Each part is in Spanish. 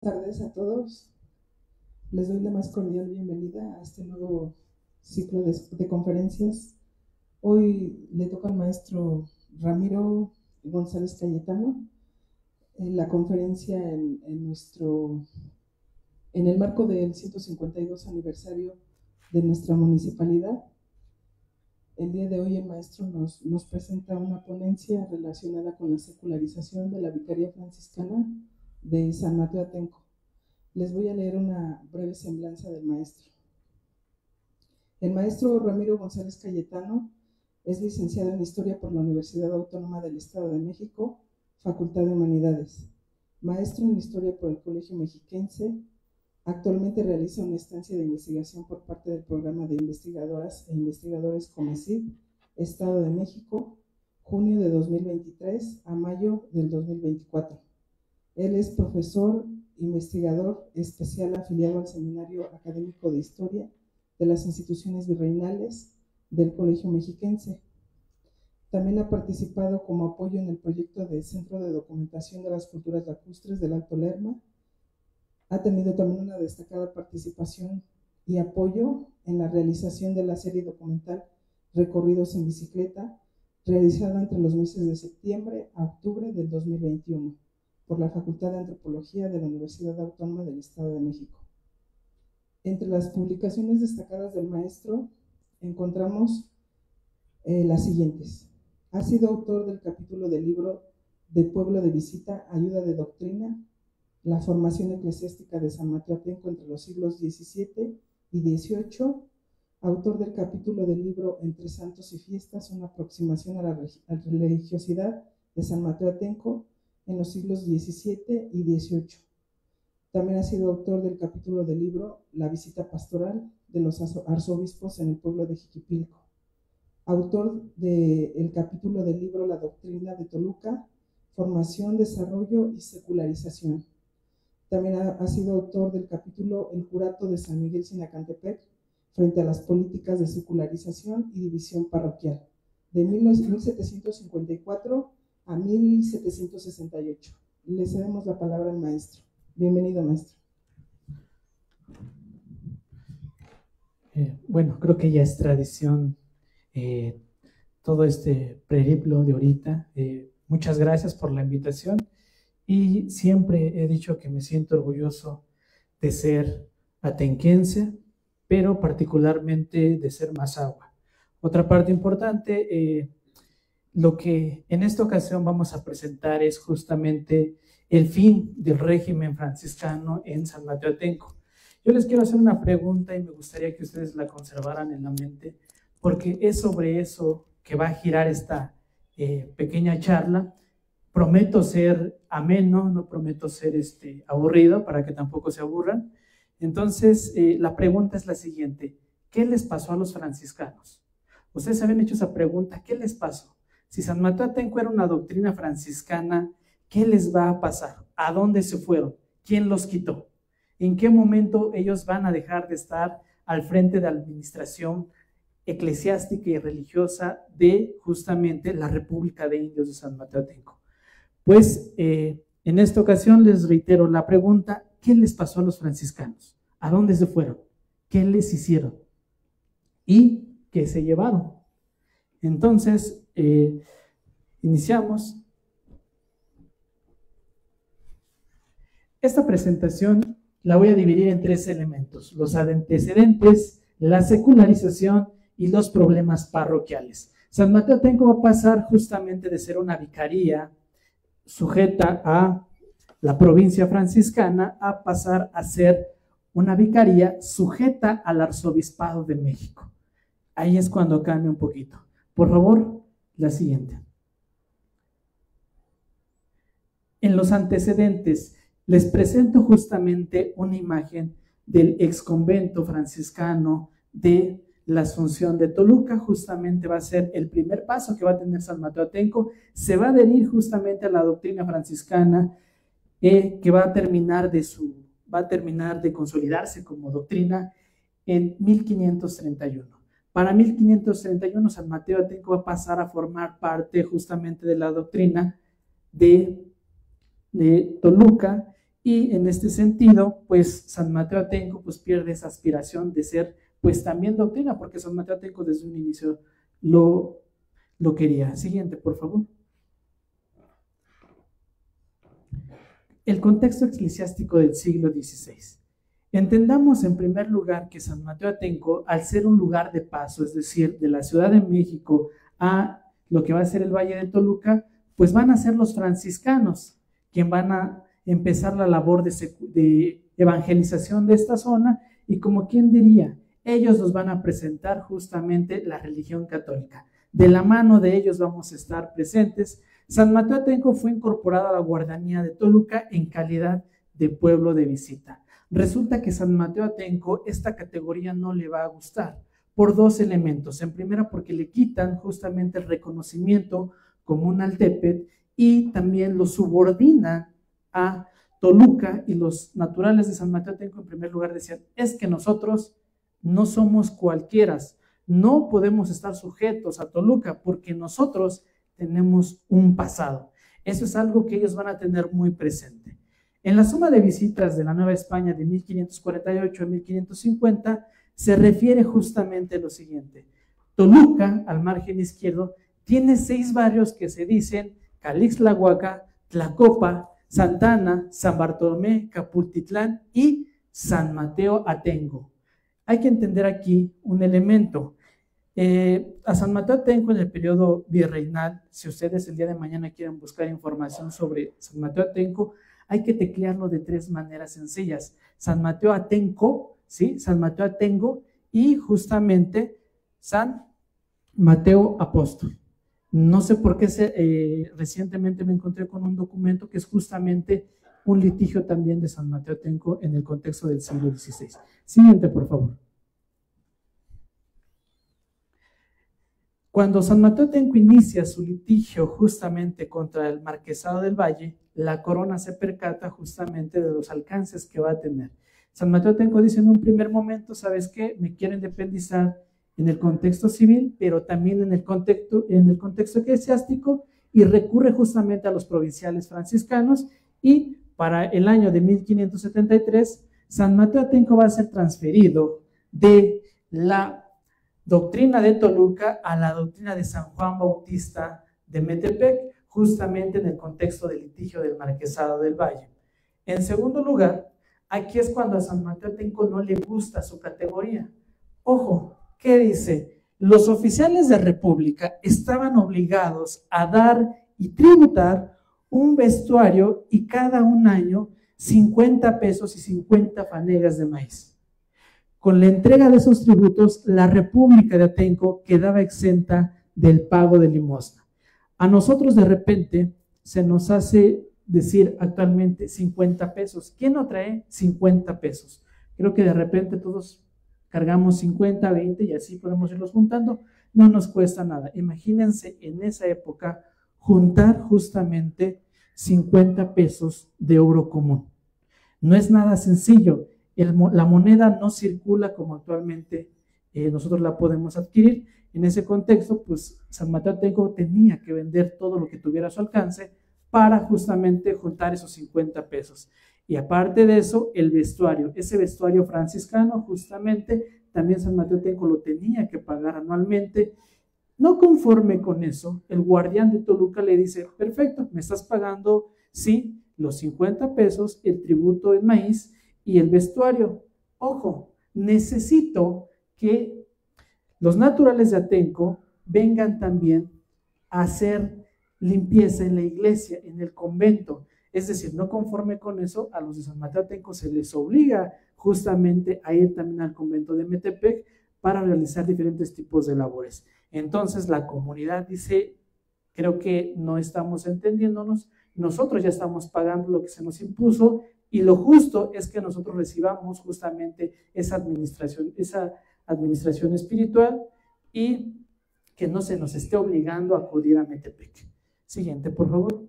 Tardes a todos. Les doy la más cordial bienvenida a este nuevo ciclo de conferencias. Hoy le toca al maestro Ramiro González Cayetano la conferencia en el marco del 152 aniversario de nuestra municipalidad. El día de hoy el maestro nos presenta una ponencia relacionada con la secularización de la Vicaría Franciscana de San Mateo Atenco. Les voy a leer una breve semblanza del maestro. El maestro Ramiro González Cayetano es licenciado en Historia por la Universidad Autónoma del Estado de México, Facultad de Humanidades, maestro en Historia por el Colegio Mexiquense. Actualmente realiza una estancia de investigación por parte del Programa de Investigadoras e Investigadores COMECID, Estado de México, junio de 2023 a mayo del 2024. Él es profesor, investigador especial afiliado al Seminario Académico de Historia de las Instituciones Virreinales del Colegio Mexiquense. También ha participado como apoyo en el proyecto de Centro de Documentación de las Culturas Lacustres del Alto Lerma. Ha tenido también una destacada participación y apoyo en la realización de la serie documental Recorridos en Bicicleta, realizada entre los meses de septiembre a octubre del 2021 por la Facultad de Antropología de la Universidad Autónoma del Estado de México. Entre las publicaciones destacadas del maestro encontramos las siguientes. Ha sido autor del capítulo del libro De Pueblo de Visita, Ayuda de Doctrina, la formación eclesiástica de San Mateo Atenco entre los siglos XVII y XVIII, autor del capítulo del libro Entre Santos y Fiestas, una aproximación a la religiosidad de San Mateo Atenco en los siglos XVII y XVIII. También ha sido autor del capítulo del libro La visita pastoral de los arzobispos en el pueblo de Jiquipilco, autor del capítulo del libro La doctrina de Toluca, formación, desarrollo y secularización. También ha sido autor del capítulo El curato de San Miguel Sinacantepec frente a las políticas de secularización y división parroquial, de 1754 a 1768. Le cedemos la palabra al maestro. Bienvenido, maestro. Bueno, creo que ya es tradición todo este periplo de ahorita. Muchas gracias por la invitación y siempre he dicho que me siento orgulloso de ser atenquense, pero particularmente de ser Mazahua. Otra parte importante, lo que en esta ocasión vamos a presentar es justamente el fin del régimen franciscano en San Mateo Atenco. Yo les quiero hacer una pregunta y me gustaría que ustedes la conservaran en la mente, porque es sobre eso que va a girar esta pequeña charla. Prometo ser ameno, no prometo ser aburrido para que tampoco se aburran. Entonces, la pregunta es la siguiente: ¿qué les pasó a los franciscanos? Ustedes habían hecho esa pregunta, ¿qué les pasó? Si San Mateo Atenco era una doctrina franciscana, ¿qué les va a pasar? ¿A dónde se fueron? ¿Quién los quitó? ¿En qué momento ellos van a dejar de estar al frente de la administración eclesiástica y religiosa de justamente la República de Indios de San Mateo Atenco? Pues en esta ocasión les reitero la pregunta: ¿qué les pasó a los franciscanos? ¿A dónde se fueron? ¿Qué les hicieron? ¿Y qué se llevaron? Entonces, iniciamos. Esta presentación la voy a dividir en tres elementos: los antecedentes, la secularización y los problemas parroquiales. San Mateo Atenco va a pasar justamente de ser una vicaría sujeta a la provincia franciscana a pasar a ser una vicaría sujeta al arzobispado de México. Ahí es cuando cambia un poquito. Por favor, la siguiente. En los antecedentes les presento justamente una imagen del exconvento franciscano de la Asunción de Toluca. Justamente va a ser el primer paso que va a tener San Mateo Atenco. Se va a adherir justamente a la doctrina franciscana que va a terminar de consolidarse como doctrina en 1531. Para 1531 San Mateo Atenco va a pasar a formar parte justamente de la doctrina de Toluca Y en este sentido, pues San Mateo Atenco pues pierde esa aspiración de ser pues también doctrina, porque San Mateo Atenco desde un inicio lo quería. Siguiente, por favor. El contexto eclesiástico del siglo XVI. Entendamos en primer lugar que San Mateo Atenco, al ser un lugar de paso, es decir, de la Ciudad de México a lo que va a ser el Valle de Toluca, pues van a ser los franciscanos quienes van a empezar la labor de evangelización de esta zona, y como quien diría, ellos nos van a presentar justamente la religión católica. De la mano de ellos vamos a estar presentes. San Mateo Atenco fue incorporado a la guardanía de Toluca en calidad de pueblo de visita. Resulta que San Mateo Atenco esta categoría no le va a gustar por dos elementos. En primera, porque le quitan justamente el reconocimiento como un altépetl y también lo subordina a Toluca, y los naturales de San Mateo Atenco en primer lugar decían, es que nosotros no somos cualquieras, no podemos estar sujetos a Toluca porque nosotros tenemos un pasado. Eso es algo que ellos van a tener muy presente. En la suma de visitas de la Nueva España de 1548 a 1550 se refiere justamente lo siguiente. Toluca, al margen izquierdo, tiene 6 barrios que se dicen Calixtlahuaca, Tlacopa, Santa Ana, San Bartolomé, Capultitlán y San Mateo Atenco. Hay que entender aquí un elemento. A San Mateo Atenco en el periodo virreinal, si ustedes el día de mañana quieren buscar información sobre San Mateo Atenco, hay que teclearlo de 3 maneras sencillas. San Mateo Atenco, ¿sí? San Mateo Atenco y justamente San Mateo Apóstol. No sé por qué recientemente me encontré con un documento que es justamente un litigio también de San Mateo Atenco en el contexto del siglo XVI. Siguiente, por favor. Cuando San Mateo Atenco inicia su litigio justamente contra el Marquesado del Valle, la corona se percata justamente de los alcances que va a tener. San Mateo Atenco dice en un primer momento, ¿sabes qué? Me quiero independizar en el contexto civil, pero también en el contexto eclesiástico, y recurre justamente a los provinciales franciscanos, y para el año de 1573, San Mateo Atenco va a ser transferido de la doctrina de Toluca a la doctrina de San Juan Bautista de Metepec, justamente en el contexto del litigio del Marquesado del Valle. En segundo lugar, aquí es cuando a San Mateo Atenco no le gusta su categoría. Ojo, ¿qué dice? Los oficiales de República estaban obligados a dar y tributar un vestuario y cada un año 50 pesos y 50 fanegas de maíz. Con la entrega de esos tributos, la República de Atenco quedaba exenta del pago de limosna. A nosotros de repente se nos hace decir actualmente 50 pesos. ¿Quién no trae 50 pesos? Creo que de repente todos cargamos 50, 20 y así podemos irlos juntando. No nos cuesta nada. Imagínense en esa época juntar justamente 50 pesos de oro común. No es nada sencillo. La moneda no circula como actualmente nosotros la podemos adquirir. En ese contexto, pues San Mateo Atenco tenía que vender todo lo que tuviera a su alcance para justamente juntar esos 50 pesos. Y aparte de eso, el vestuario, ese vestuario franciscano, justamente también San Mateo Atenco lo tenía que pagar anualmente. No conforme con eso, el guardián de Toluca le dice, perfecto, me estás pagando, sí, los 50 pesos, el tributo en maíz y el vestuario. Ojo, necesito que los naturales de Atenco vengan también a hacer limpieza en la iglesia, en el convento. Es decir, no conforme con eso, a los de San Mateo Atenco se les obliga justamente a ir también al convento de Metepec para realizar diferentes tipos de labores. Entonces la comunidad dice, creo que no estamos entendiéndonos, nosotros ya estamos pagando lo que se nos impuso y lo justo es que nosotros recibamos justamente esa administración espiritual y que no se nos esté obligando a acudir a Metepec. Siguiente, por favor.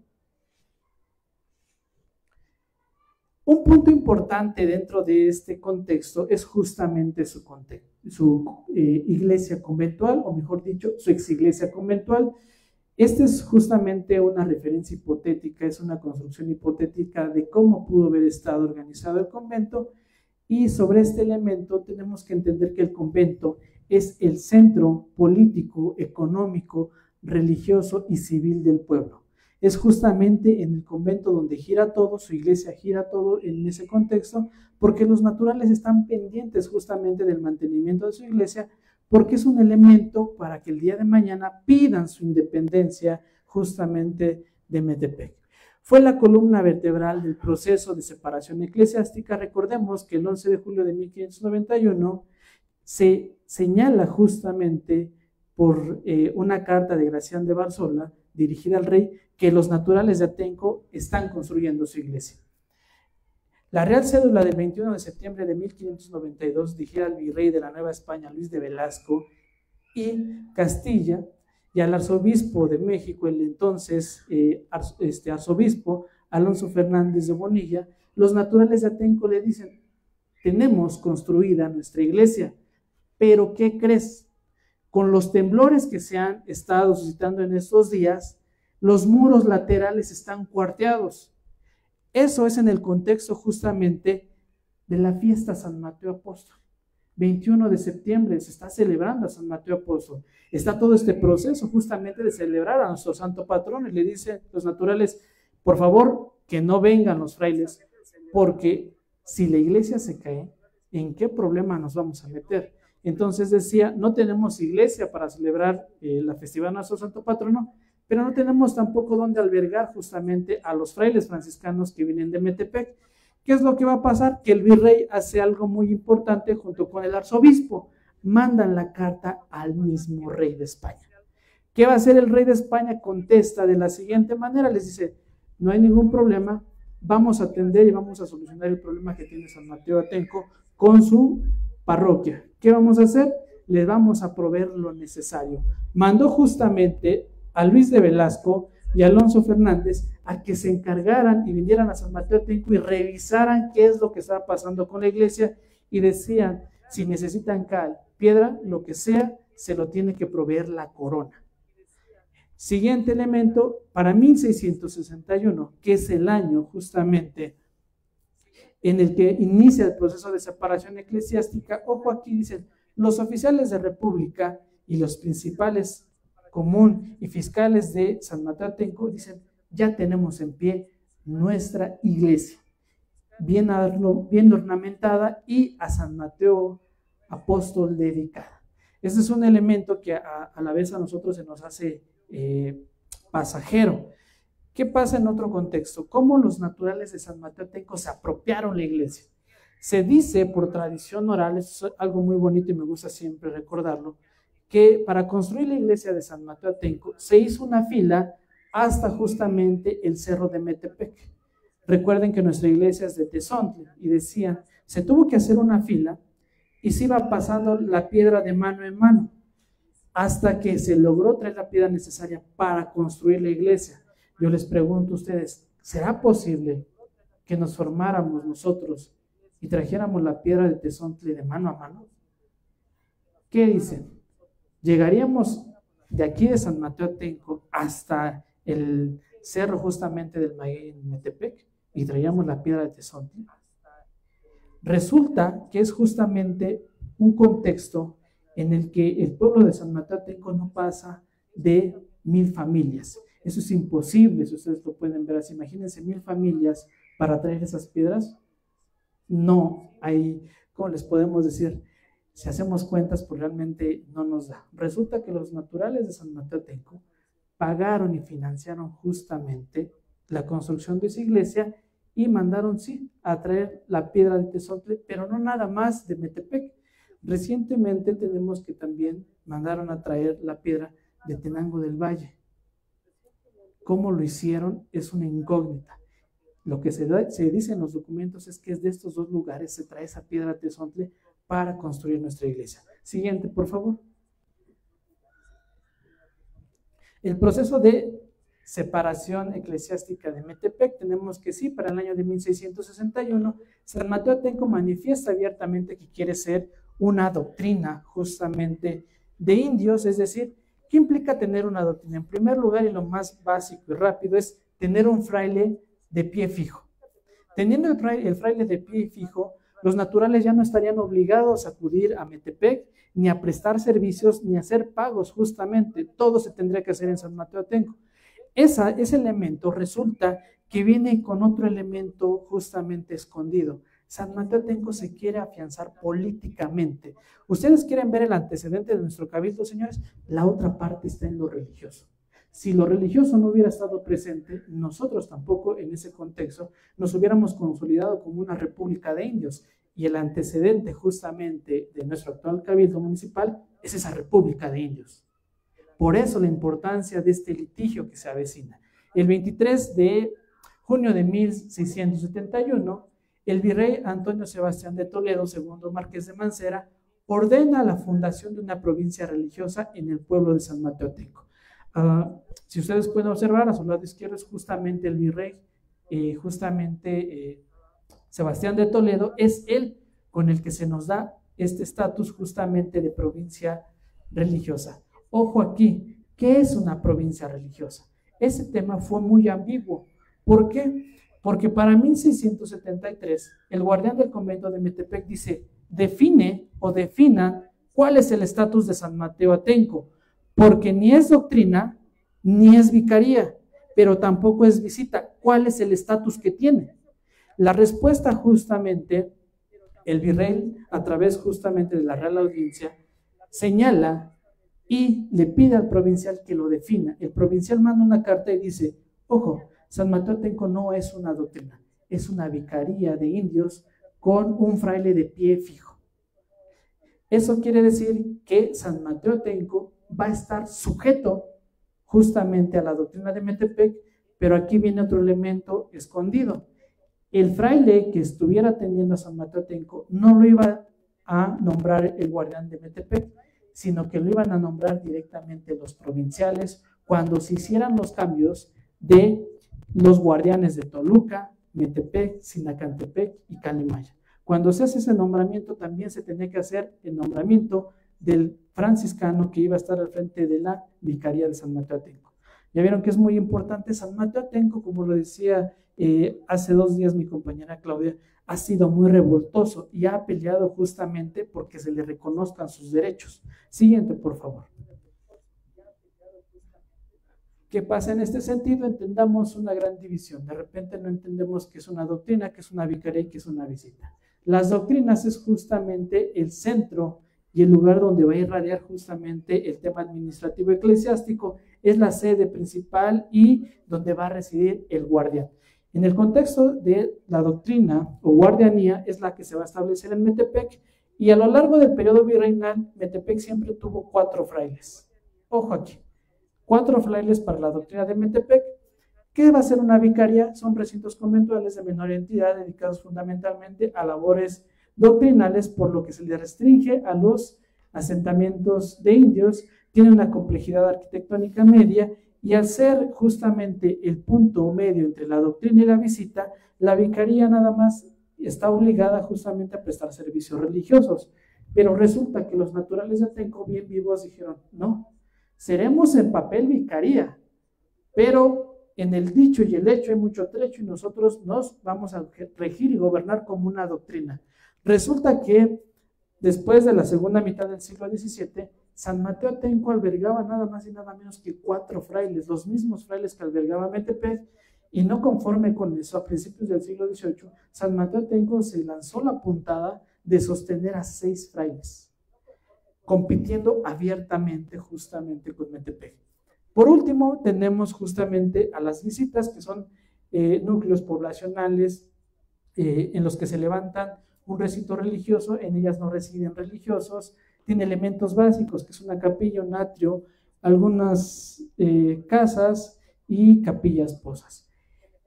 Un punto importante dentro de este contexto es justamente su iglesia conventual, o mejor dicho, su exiglesia conventual. Esta es justamente una referencia hipotética, es una construcción hipotética de cómo pudo haber estado organizado el convento, y sobre este elemento tenemos que entender que el convento es el centro político, económico, religioso y civil del pueblo. Es justamente en el convento donde gira todo, su iglesia gira todo en ese contexto, porque los naturales están pendientes justamente del mantenimiento de su iglesia, porque es un elemento para que el día de mañana pidan su independencia justamente de Metepec. Fue la columna vertebral del proceso de separación eclesiástica. Recordemos que el 11 de julio de 1591 se señala justamente por una carta de Gracián de Barzola dirigida al rey que los naturales de Atenco están construyendo su iglesia. La Real Cédula del 21 de septiembre de 1592 dirigida al virrey de la Nueva España, Luis de Velasco y Castilla, y al arzobispo de México, el entonces arzobispo Alonso Fernández de Bonilla, los naturales de Atenco le dicen: tenemos construida nuestra iglesia, pero ¿qué crees? Con los temblores que se han estado suscitando en estos días, los muros laterales están cuarteados. Eso es en el contexto justamente de la fiesta San Mateo Apóstol. 21 de septiembre se está celebrando a San Mateo Apóstol. Está todo este proceso justamente de celebrar a nuestro santo patrón, y le dicen los naturales: por favor, que no vengan los frailes, porque si la iglesia se cae, ¿en qué problema nos vamos a meter? Entonces decía: no tenemos iglesia para celebrar la festividad de nuestro santo patrono, pero no tenemos tampoco donde albergar justamente a los frailes franciscanos que vienen de Metepec. ¿Qué es lo que va a pasar? Que el virrey hace algo muy importante junto con el arzobispo. Mandan la carta al mismo rey de España. ¿Qué va a hacer el rey de España? Contesta de la siguiente manera, les dice: no hay ningún problema, vamos a atender y vamos a solucionar el problema que tiene San Mateo Atenco con su parroquia. ¿Qué vamos a hacer? Les vamos a proveer lo necesario. Mandó justamente a Luis de Velasco y a Alonso Fernández a que se encargaran y vinieran a San Mateo Atenco y revisaran qué es lo que estaba pasando con la iglesia, y decían: si necesitan cal, piedra, lo que sea, se lo tiene que proveer la corona. Siguiente elemento, para 1661, que es el año justamente en el que inicia el proceso de separación eclesiástica. Ojo, aquí dicen: los oficiales de República y los principales común y fiscales de San Mateo Atenco dicen: ya tenemos en pie nuestra iglesia, bien ornamentada y a San Mateo Apóstol dedicada. Este es un elemento que a la vez a nosotros se nos hace pasajero. ¿Qué pasa en otro contexto? ¿Cómo los naturales de San Mateo Atenco se apropiaron la iglesia? Se dice por tradición oral, es algo muy bonito y me gusta siempre recordarlo, que para construir la iglesia de San Mateo Atenco se hizo una fila hasta justamente el cerro de Metepec. Recuerden que nuestra iglesia es de Tezontle, y decían: se tuvo que hacer una fila y se iba pasando la piedra de mano en mano hasta que se logró traer la piedra necesaria para construir la iglesia. Yo les pregunto a ustedes: ¿será posible que nos formáramos nosotros y trajéramos la piedra de Tezontle de mano a mano? ¿Qué dicen? ¿Llegaríamos de aquí de San Mateo Atenco hasta el cerro justamente del Maguey en Metepec y traíamos la piedra de Tezontle? Resulta que es justamente un contexto en el que el pueblo de San Mateo Atenco no pasa de 1000 familias. Eso es imposible, si ustedes lo pueden ver así. Imagínense 1000 familias para traer esas piedras. No hay, ¿cómo les podemos decir? Si hacemos cuentas, pues realmente no nos da. Resulta que los naturales de San Mateo Atenco pagaron y financiaron justamente la construcción de esa iglesia y mandaron, sí, a traer la piedra de Tezontle, pero no nada más de Metepec. Recientemente tenemos que también mandaron a traer la piedra de Tenango del Valle. ¿Cómo lo hicieron? Es una incógnita. Lo que se dice en los documentos es que es de estos dos lugares se trae esa piedra de Tezontle para construir nuestra iglesia. Siguiente, por favor. El proceso de separación eclesiástica de Metepec, tenemos que sí, para el año de 1661, San Mateo Atenco manifiesta abiertamente que quiere ser una doctrina justamente de indios, es decir, ¿Qué implica tener una doctrina? En primer lugar, y lo más básico y rápido, es tener un fraile de pie fijo. Teniendo el fraile de pie fijo, los naturales ya no estarían obligados a acudir a Metepec, ni a prestar servicios, ni a hacer pagos justamente. Todo se tendría que hacer en San Mateo Atenco. Ese elemento resulta que viene con otro elemento justamente escondido. San Mateo Atenco se quiere afianzar políticamente. ¿Ustedes quieren ver el antecedente de nuestro cabildo, señores? La otra parte está en lo religioso. Si lo religioso no hubiera estado presente, nosotros tampoco en ese contexto nos hubiéramos consolidado como una república de indios. Y el antecedente justamente de nuestro actual cabildo municipal es esa república de indios. Por eso la importancia de este litigio que se avecina. El 23 de junio de 1671, el virrey Antonio Sebastián de Toledo, segundo marqués de Mancera, ordena la fundación de una provincia religiosa en el pueblo de San Mateo Atenco. Si ustedes pueden observar, a su lado izquierdo es justamente el virrey, Sebastián de Toledo, es él con el que se nos da este estatus justamente de provincia religiosa. Ojo aquí, ¿qué es una provincia religiosa? Ese tema fue muy ambiguo. ¿Por qué? Porque para 1673, el guardián del convento de Metepec dice, define o definan cuál es el estatus de San Mateo Atenco, porque ni es doctrina, ni es vicaría, pero tampoco es visita. ¿Cuál es el estatus que tiene? La respuesta justamente, el virrey, a través justamente de la Real Audiencia, señala y le pide al provincial que lo defina. El provincial manda una carta y dice, ojo, San Mateo Atenco no es una doctrina, es una vicaría de indios con un fraile de pie fijo. Eso quiere decir que San Mateo Atenco va a estar sujeto justamente a la doctrina de Metepec, pero aquí viene otro elemento escondido. El fraile que estuviera atendiendo a San Mateo Atenco no lo iba a nombrar el guardián de Metepec, sino que lo iban a nombrar directamente los provinciales cuando se hicieran los cambios de los guardianes de Toluca, Metepec, Sinacantepec y Calimaya. Cuando se hace ese nombramiento, también se tenía que hacer el nombramiento del franciscano que iba a estar al frente de la vicaría de San Mateo Atenco. Ya vieron que es muy importante. San Mateo Atenco, como lo decía hace 2 días mi compañera Claudia, ha sido muy revoltoso y ha peleado justamente porque se le reconozcan sus derechos. Siguiente, por favor. ¿Qué pasa en este sentido? Entendamos una gran división. De repente no entendemos qué es una doctrina, qué es una vicaría y qué es una visita. Las doctrinas es justamente el centro y el lugar donde va a irradiar justamente el tema administrativo eclesiástico, es la sede principal y donde va a residir el guardián. En el contexto de la doctrina o guardianía es la que se va a establecer en Metepec, y a lo largo del periodo virreinal, Metepec siempre tuvo 4 frailes. Ojo aquí, 4 frailes para la doctrina de Metepec. ¿Qué va a ser una vicaría? Son recintos conventuales de menor entidad dedicados fundamentalmente a labores doctrinales, por lo que se le restringe a los asentamientos de indios, tiene una complejidad arquitectónica media, y al ser justamente el punto medio entre la doctrina y la visita, la vicaría nada más está obligada justamente a prestar servicios religiosos. Pero resulta que los naturales de Atenco, bien vivos, dijeron, no, seremos en papel vicaría, pero en el dicho y el hecho hay mucho trecho y nosotros nos vamos a regir y gobernar como una doctrina. Resulta que después de la segunda mitad del siglo XVII, San Mateo Atenco albergaba nada más y nada menos que 4 frailes, los mismos frailes que albergaba Metepec, y no conforme con eso, a principios del siglo XVIII, San Mateo Atenco se lanzó la puntada de sostener a 6 frailes, compitiendo abiertamente justamente con Metepec. Por último, tenemos justamente a las visitas, que son núcleos poblacionales en los que se levantan un recinto religioso, en ellas no residen religiosos, tiene elementos básicos, que es una capilla, un atrio, algunas casas y capillas pozas.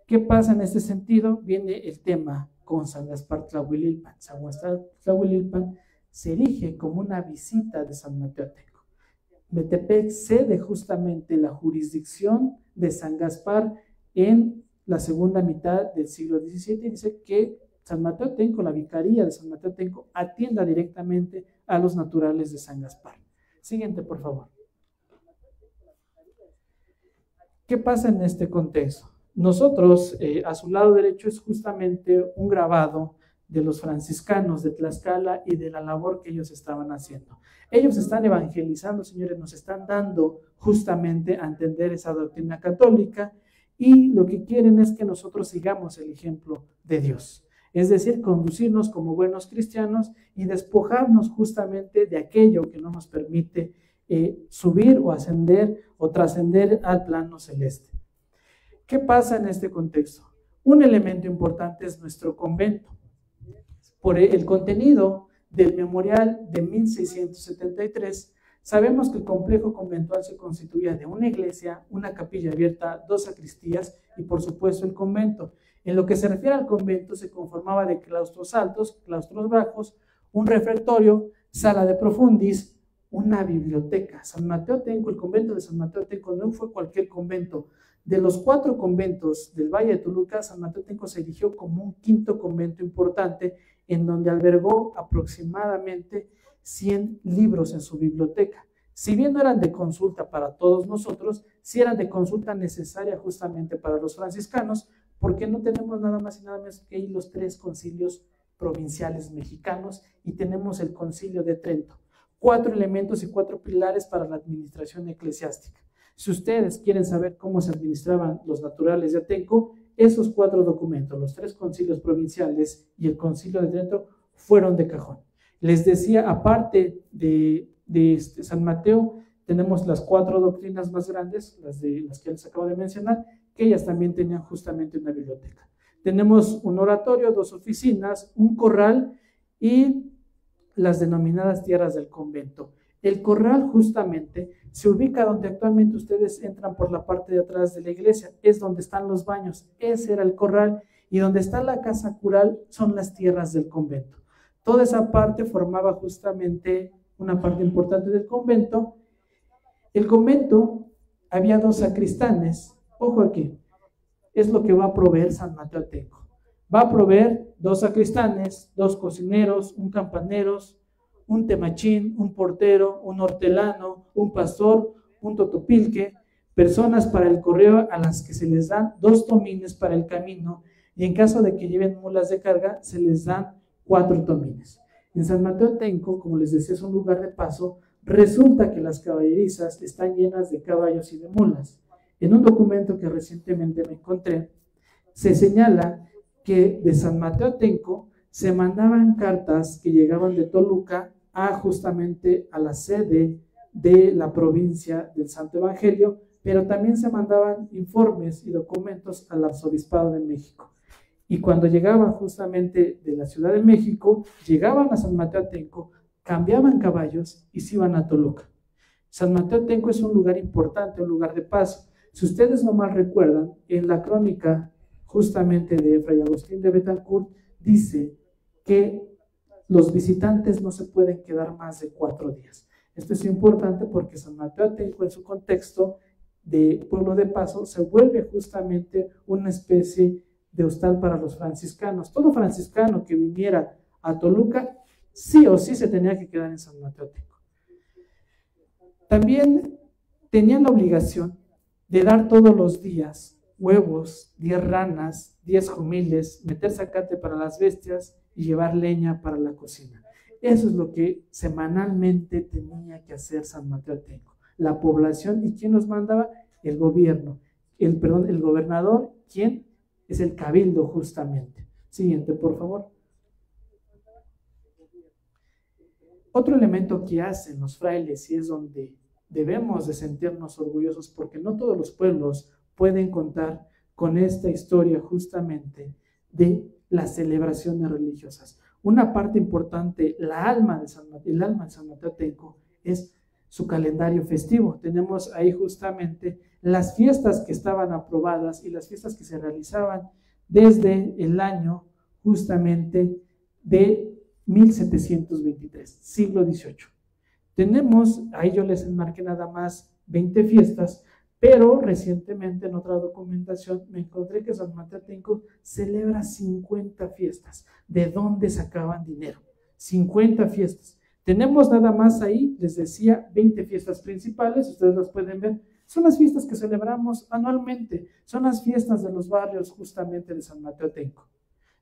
¿Qué pasa en este sentido? Viene el tema con San Gaspar Tlahuililpan. San Gaspar Tlahuililpan se erige como una visita de San Mateo Atenco. Metepec cede justamente la jurisdicción de San Gaspar en la segunda mitad del siglo XVII y dice que San Mateo Atenco, la vicaría de San Mateo Atenco, atienda directamente a los naturales de San Gaspar. Siguiente, por favor. ¿Qué pasa en este contexto? Nosotros, a su lado derecho es justamente un grabado de los franciscanos de Tlaxcala y de la labor que ellos estaban haciendo. Ellos están evangelizando, señores, nos están dando justamente a entender esa doctrina católica, y lo que quieren es que nosotros sigamos el ejemplo de Dios. Es decir, conducirnos como buenos cristianos y despojarnos justamente de aquello que no nos permite subir o ascender o trascender al plano celeste. ¿Qué pasa en este contexto? Un elemento importante es nuestro convento. Por el contenido del memorial de 1673, sabemos que el complejo conventual se constituía de una iglesia, una capilla abierta, 2 sacristías y por supuesto el convento. En lo que se refiere al convento, se conformaba de claustros altos, claustros bajos, un refectorio, sala de profundis, una biblioteca. San Mateo Atenco, el convento de San Mateo Atenco no fue cualquier convento. De los 4 conventos del Valle de Toluca, San Mateo Atenco se erigió como un 5º convento importante, en donde albergó aproximadamente 100 libros en su biblioteca. Si bien no eran de consulta para todos nosotros, sí eran de consulta necesaria justamente para los franciscanos, porque no tenemos nada más y nada menos que los 3 concilios provinciales mexicanos y tenemos el concilio de Trento. 4 elementos y 4 pilares para la administración eclesiástica. Si ustedes quieren saber cómo se administraban los naturales de Atenco, esos 4 documentos, los 3 concilios provinciales y el concilio de Trento, fueron de cajón. Les decía, aparte de San Mateo, tenemos las 4 doctrinas más grandes, las que les acabo de mencionar, que ellas también tenían justamente una biblioteca. Tenemos un oratorio, 2 oficinas, un corral y las denominadas tierras del convento. El corral justamente se ubica donde actualmente ustedes entran por la parte de atrás de la iglesia, es donde están los baños, ese era el corral, y donde está la casa cural son las tierras del convento. Toda esa parte formaba justamente una parte importante del convento. El convento había 2 sacristanes, ojo aquí, es lo que va a proveer San Mateo Atenco. Va a proveer 2 sacristanes, 2 cocineros, un campaneros, un temachín, un portero, un hortelano, un pastor, un totopilque, personas para el correo a las que se les dan 2 tomines para el camino, y en caso de que lleven mulas de carga, se les dan 4 tomines. En San Mateo Atenco, como les decía, es un lugar de paso. Resulta que las caballerizas están llenas de caballos y de mulas. En un documento que recientemente me encontré, se señala que de San Mateo Atenco se mandaban cartas que llegaban de Toluca justamente a la sede de la provincia del Santo Evangelio, pero también se mandaban informes y documentos al Arzobispado de México. Y cuando llegaban justamente de la Ciudad de México, llegaban a San Mateo Atenco, cambiaban caballos y se iban a Toluca. San Mateo Atenco es un lugar importante, un lugar de paso. Si ustedes no mal recuerdan, en la crónica justamente de Fray Agustín de Betancourt dice que los visitantes no se pueden quedar más de 4 días. Esto es importante porque San Mateo Atenco, en su contexto de pueblo de paso, se vuelve justamente una especie de hostal para los franciscanos. Todo franciscano que viniera a Toluca, sí o sí se tenía que quedar en San Mateo Atenco. También tenían la obligación de dar todos los días huevos, 10 ranas, 10 jumiles, meter zacate para las bestias y llevar leña para la cocina. Eso es lo que semanalmente tenía que hacer San Mateo Atenco. La población, ¿y quién los mandaba? El gobierno. El gobernador, ¿quién? Es el cabildo justamente. Siguiente, por favor. Otro elemento que hacen los frailes, y es donde debemos de sentirnos orgullosos, porque no todos los pueblos pueden contar con esta historia justamente de las celebraciones religiosas. Una parte importante, el alma de San Mateo Atenco, es su calendario festivo. Tenemos ahí justamente las fiestas que estaban aprobadas y las fiestas que se realizaban desde el año justamente de 1723, siglo XVIII. Tenemos, ahí yo les enmarqué nada más 20 fiestas, pero recientemente en otra documentación me encontré que San Mateo Atenco celebra 50 fiestas. ¿De dónde sacaban dinero? 50 fiestas. Tenemos nada más ahí, les decía, 20 fiestas principales, ustedes las pueden ver, Son las fiestas que celebramos anualmente, son las fiestas de los barrios justamente de San Mateo Atenco.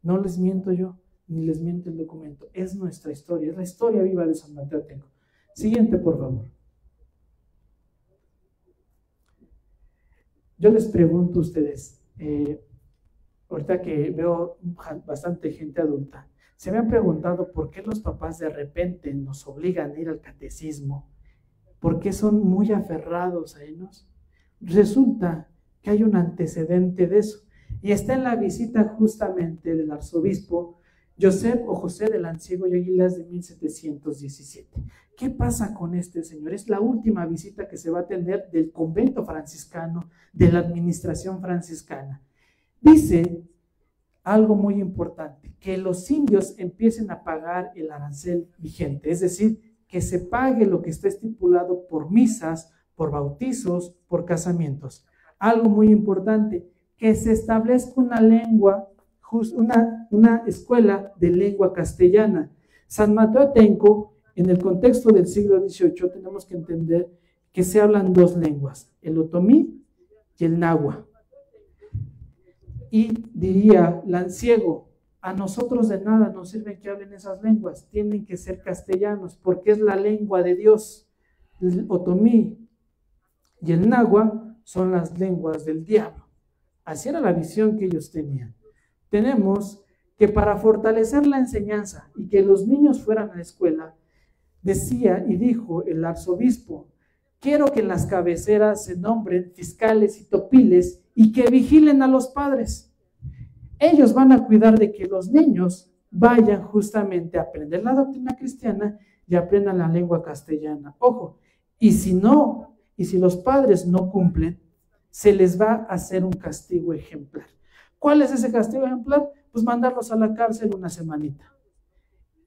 No les miento yo, ni les miente el documento, es nuestra historia, es la historia viva de San Mateo Atenco. Siguiente, por favor. Yo les pregunto a ustedes, ahorita que veo bastante gente adulta, ¿se me han preguntado por qué los papás de repente nos obligan a ir al catecismo? ¿Por qué son muy aferrados a ellos? Resulta que hay un antecedente de eso, y está en la visita justamente del arzobispo José de Lanciego y Águilas de 1717. ¿Qué pasa con este señor? Es la última visita que se va a tener del convento franciscano, de la administración franciscana. Dice algo muy importante, que los indios empiecen a pagar el arancel vigente, es decir, que se pague lo que está estipulado por misas, por bautizos, por casamientos. Algo muy importante, que se establezca una lengua, una escuela de lengua castellana. San Mateo Atenco, en el contexto del siglo XVIII, tenemos que entender que se hablan dos lenguas, el otomí y el náhuatl. Y diría Lanciego, a nosotros de nada nos sirve que hablen esas lenguas, tienen que ser castellanos, porque es la lengua de Dios. El otomí y el náhuatl son las lenguas del diablo. Así era la visión que ellos tenían. Tenemos que para fortalecer la enseñanza y que los niños fueran a la escuela, decía y dijo el arzobispo, quiero que en las cabeceras se nombren fiscales y topiles y que vigilen a los padres. Ellos van a cuidar de que los niños vayan justamente a aprender la doctrina cristiana y aprendan la lengua castellana. Ojo, y si los padres no cumplen, se les va a hacer un castigo ejemplar. ¿Cuál es ese castigo ejemplar? Pues mandarlos a la cárcel una semanita.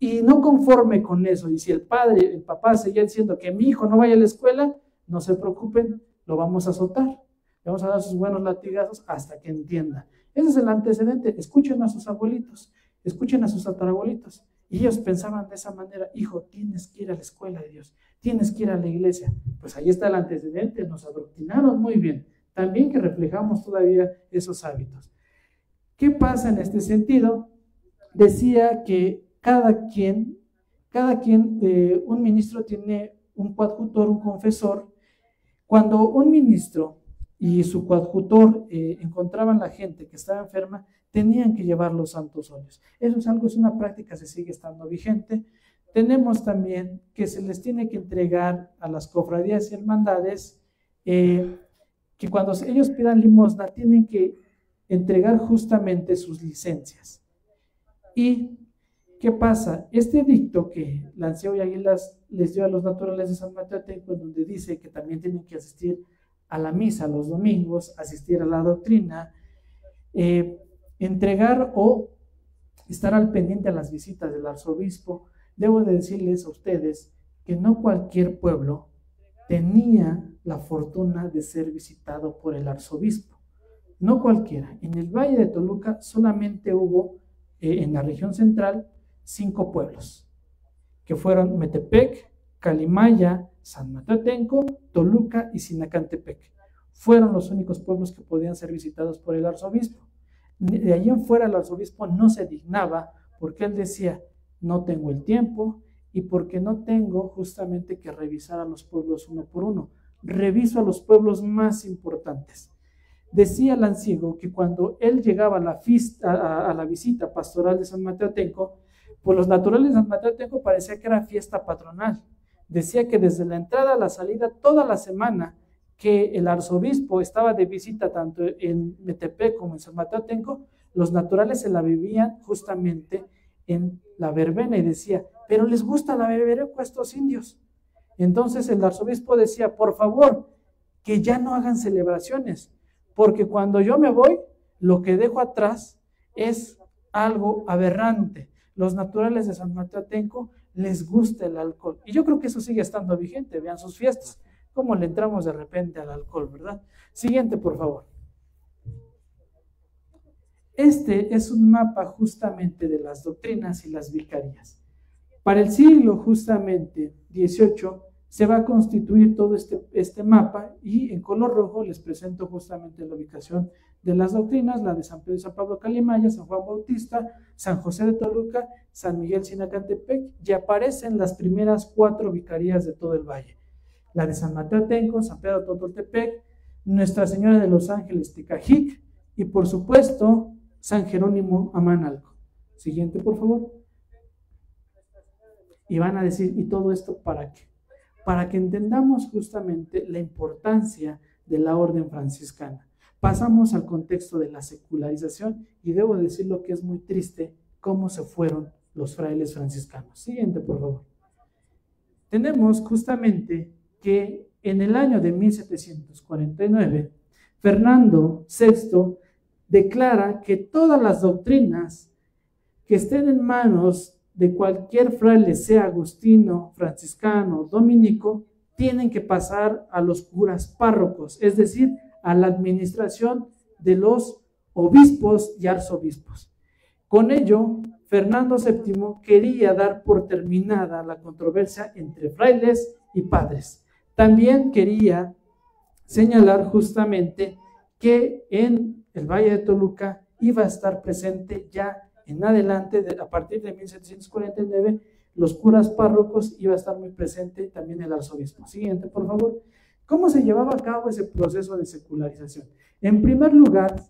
Y no conforme con eso, y si el papá seguía diciendo que mi hijo no vaya a la escuela, no se preocupen, lo vamos a azotar. Le vamos a dar sus buenos latigazos hasta que entienda. Ese es el antecedente. Escuchen a sus abuelitos, escuchen a sus tatarabuelitos. Y ellos pensaban de esa manera, hijo, tienes que ir a la escuela de Dios, tienes que ir a la iglesia. Pues ahí está el antecedente, nos adoctrinaron muy bien. También que reflejamos todavía esos hábitos. ¿Qué pasa en este sentido? Decía que cada quien, un ministro tiene un coadjutor, un confesor. Cuando un ministro y su coadjutor encontraban la gente que estaba enferma, tenían que llevar los santos óleos. Eso es una práctica que sigue estando vigente. Tenemos también que se les tiene que entregar a las cofradías y hermandades, que cuando ellos pidan limosna, tienen que entregar justamente sus licencias. ¿Y qué pasa? Este edicto que Lanciego y Águilas les dio a los naturales de San Mateo Atenco, donde dice que también tienen que asistir a la misa los domingos, asistir a la doctrina, entregar o estar al pendiente a las visitas del arzobispo. Debo de decirles a ustedes que no cualquier pueblo tenía la fortuna de ser visitado por el arzobispo. No cualquiera. En el Valle de Toluca solamente hubo, en la región central, 5 pueblos, que fueron Metepec, Calimaya, San Mateo Atenco, Toluca y Sinacantepec. Fueron los únicos pueblos que podían ser visitados por el arzobispo. De allí en fuera el arzobispo no se dignaba, porque él decía, no tengo el tiempo y porque no tengo justamente que revisar a los pueblos uno por uno. Reviso a los pueblos más importantes. Decía Lanciego que cuando él llegaba a la visita pastoral de San Mateo Atenco, pues los naturales de San Mateo Atenco parecía que era fiesta patronal. Decía que desde la entrada a la salida, toda la semana que el arzobispo estaba de visita tanto en Metepec como en San Mateo Atenco, los naturales se la vivían justamente en la verbena y decía, pero les gusta la bebereco a estos indios. Entonces el arzobispo decía, por favor, que ya no hagan celebraciones, porque cuando yo me voy, lo que dejo atrás es algo aberrante. Los naturales de San Mateo Atenco les gusta el alcohol. Y yo creo que eso sigue estando vigente. Vean sus fiestas, cómo le entramos de repente al alcohol, ¿verdad? Siguiente, por favor. Este es un mapa justamente de las doctrinas y las vicarías. Para el siglo justamente XVIII se va a constituir todo este mapa, y en color rojo les presento justamente la ubicación de las doctrinas: la de San Pedro y San Pablo Calimaya, San Juan Bautista, San José de Toluca, San Miguel Sinacantepec, y aparecen las primeras 4 vicarías de todo el valle: la de San Mateo Atenco, San Pedro Totoltepec, Nuestra Señora de los Ángeles Tecajic, y por supuesto San Jerónimo Amanalco. Siguiente, por favor. Y van a decir, ¿y todo esto para qué? Para que entendamos justamente la importancia de la orden franciscana. Pasamos al contexto de la secularización, y debo decirlo que es muy triste cómo se fueron los frailes franciscanos. Siguiente, por favor. Tenemos justamente que en el año de 1749, Fernando VI declara que todas las doctrinas que estén en manos de cualquier fraile, sea agustino, franciscano, dominico, tienen que pasar a los curas párrocos, es decir, a la administración de los obispos y arzobispos. Con ello, Fernando VII quería dar por terminada la controversia entre frailes y padres. También quería señalar justamente que en el Valle de Toluca iba a estar presente ya en adelante, a partir de 1749, los curas párrocos, iba a estar muy presente también el arzobispo. Siguiente, por favor. ¿Cómo se llevaba a cabo ese proceso de secularización? En primer lugar,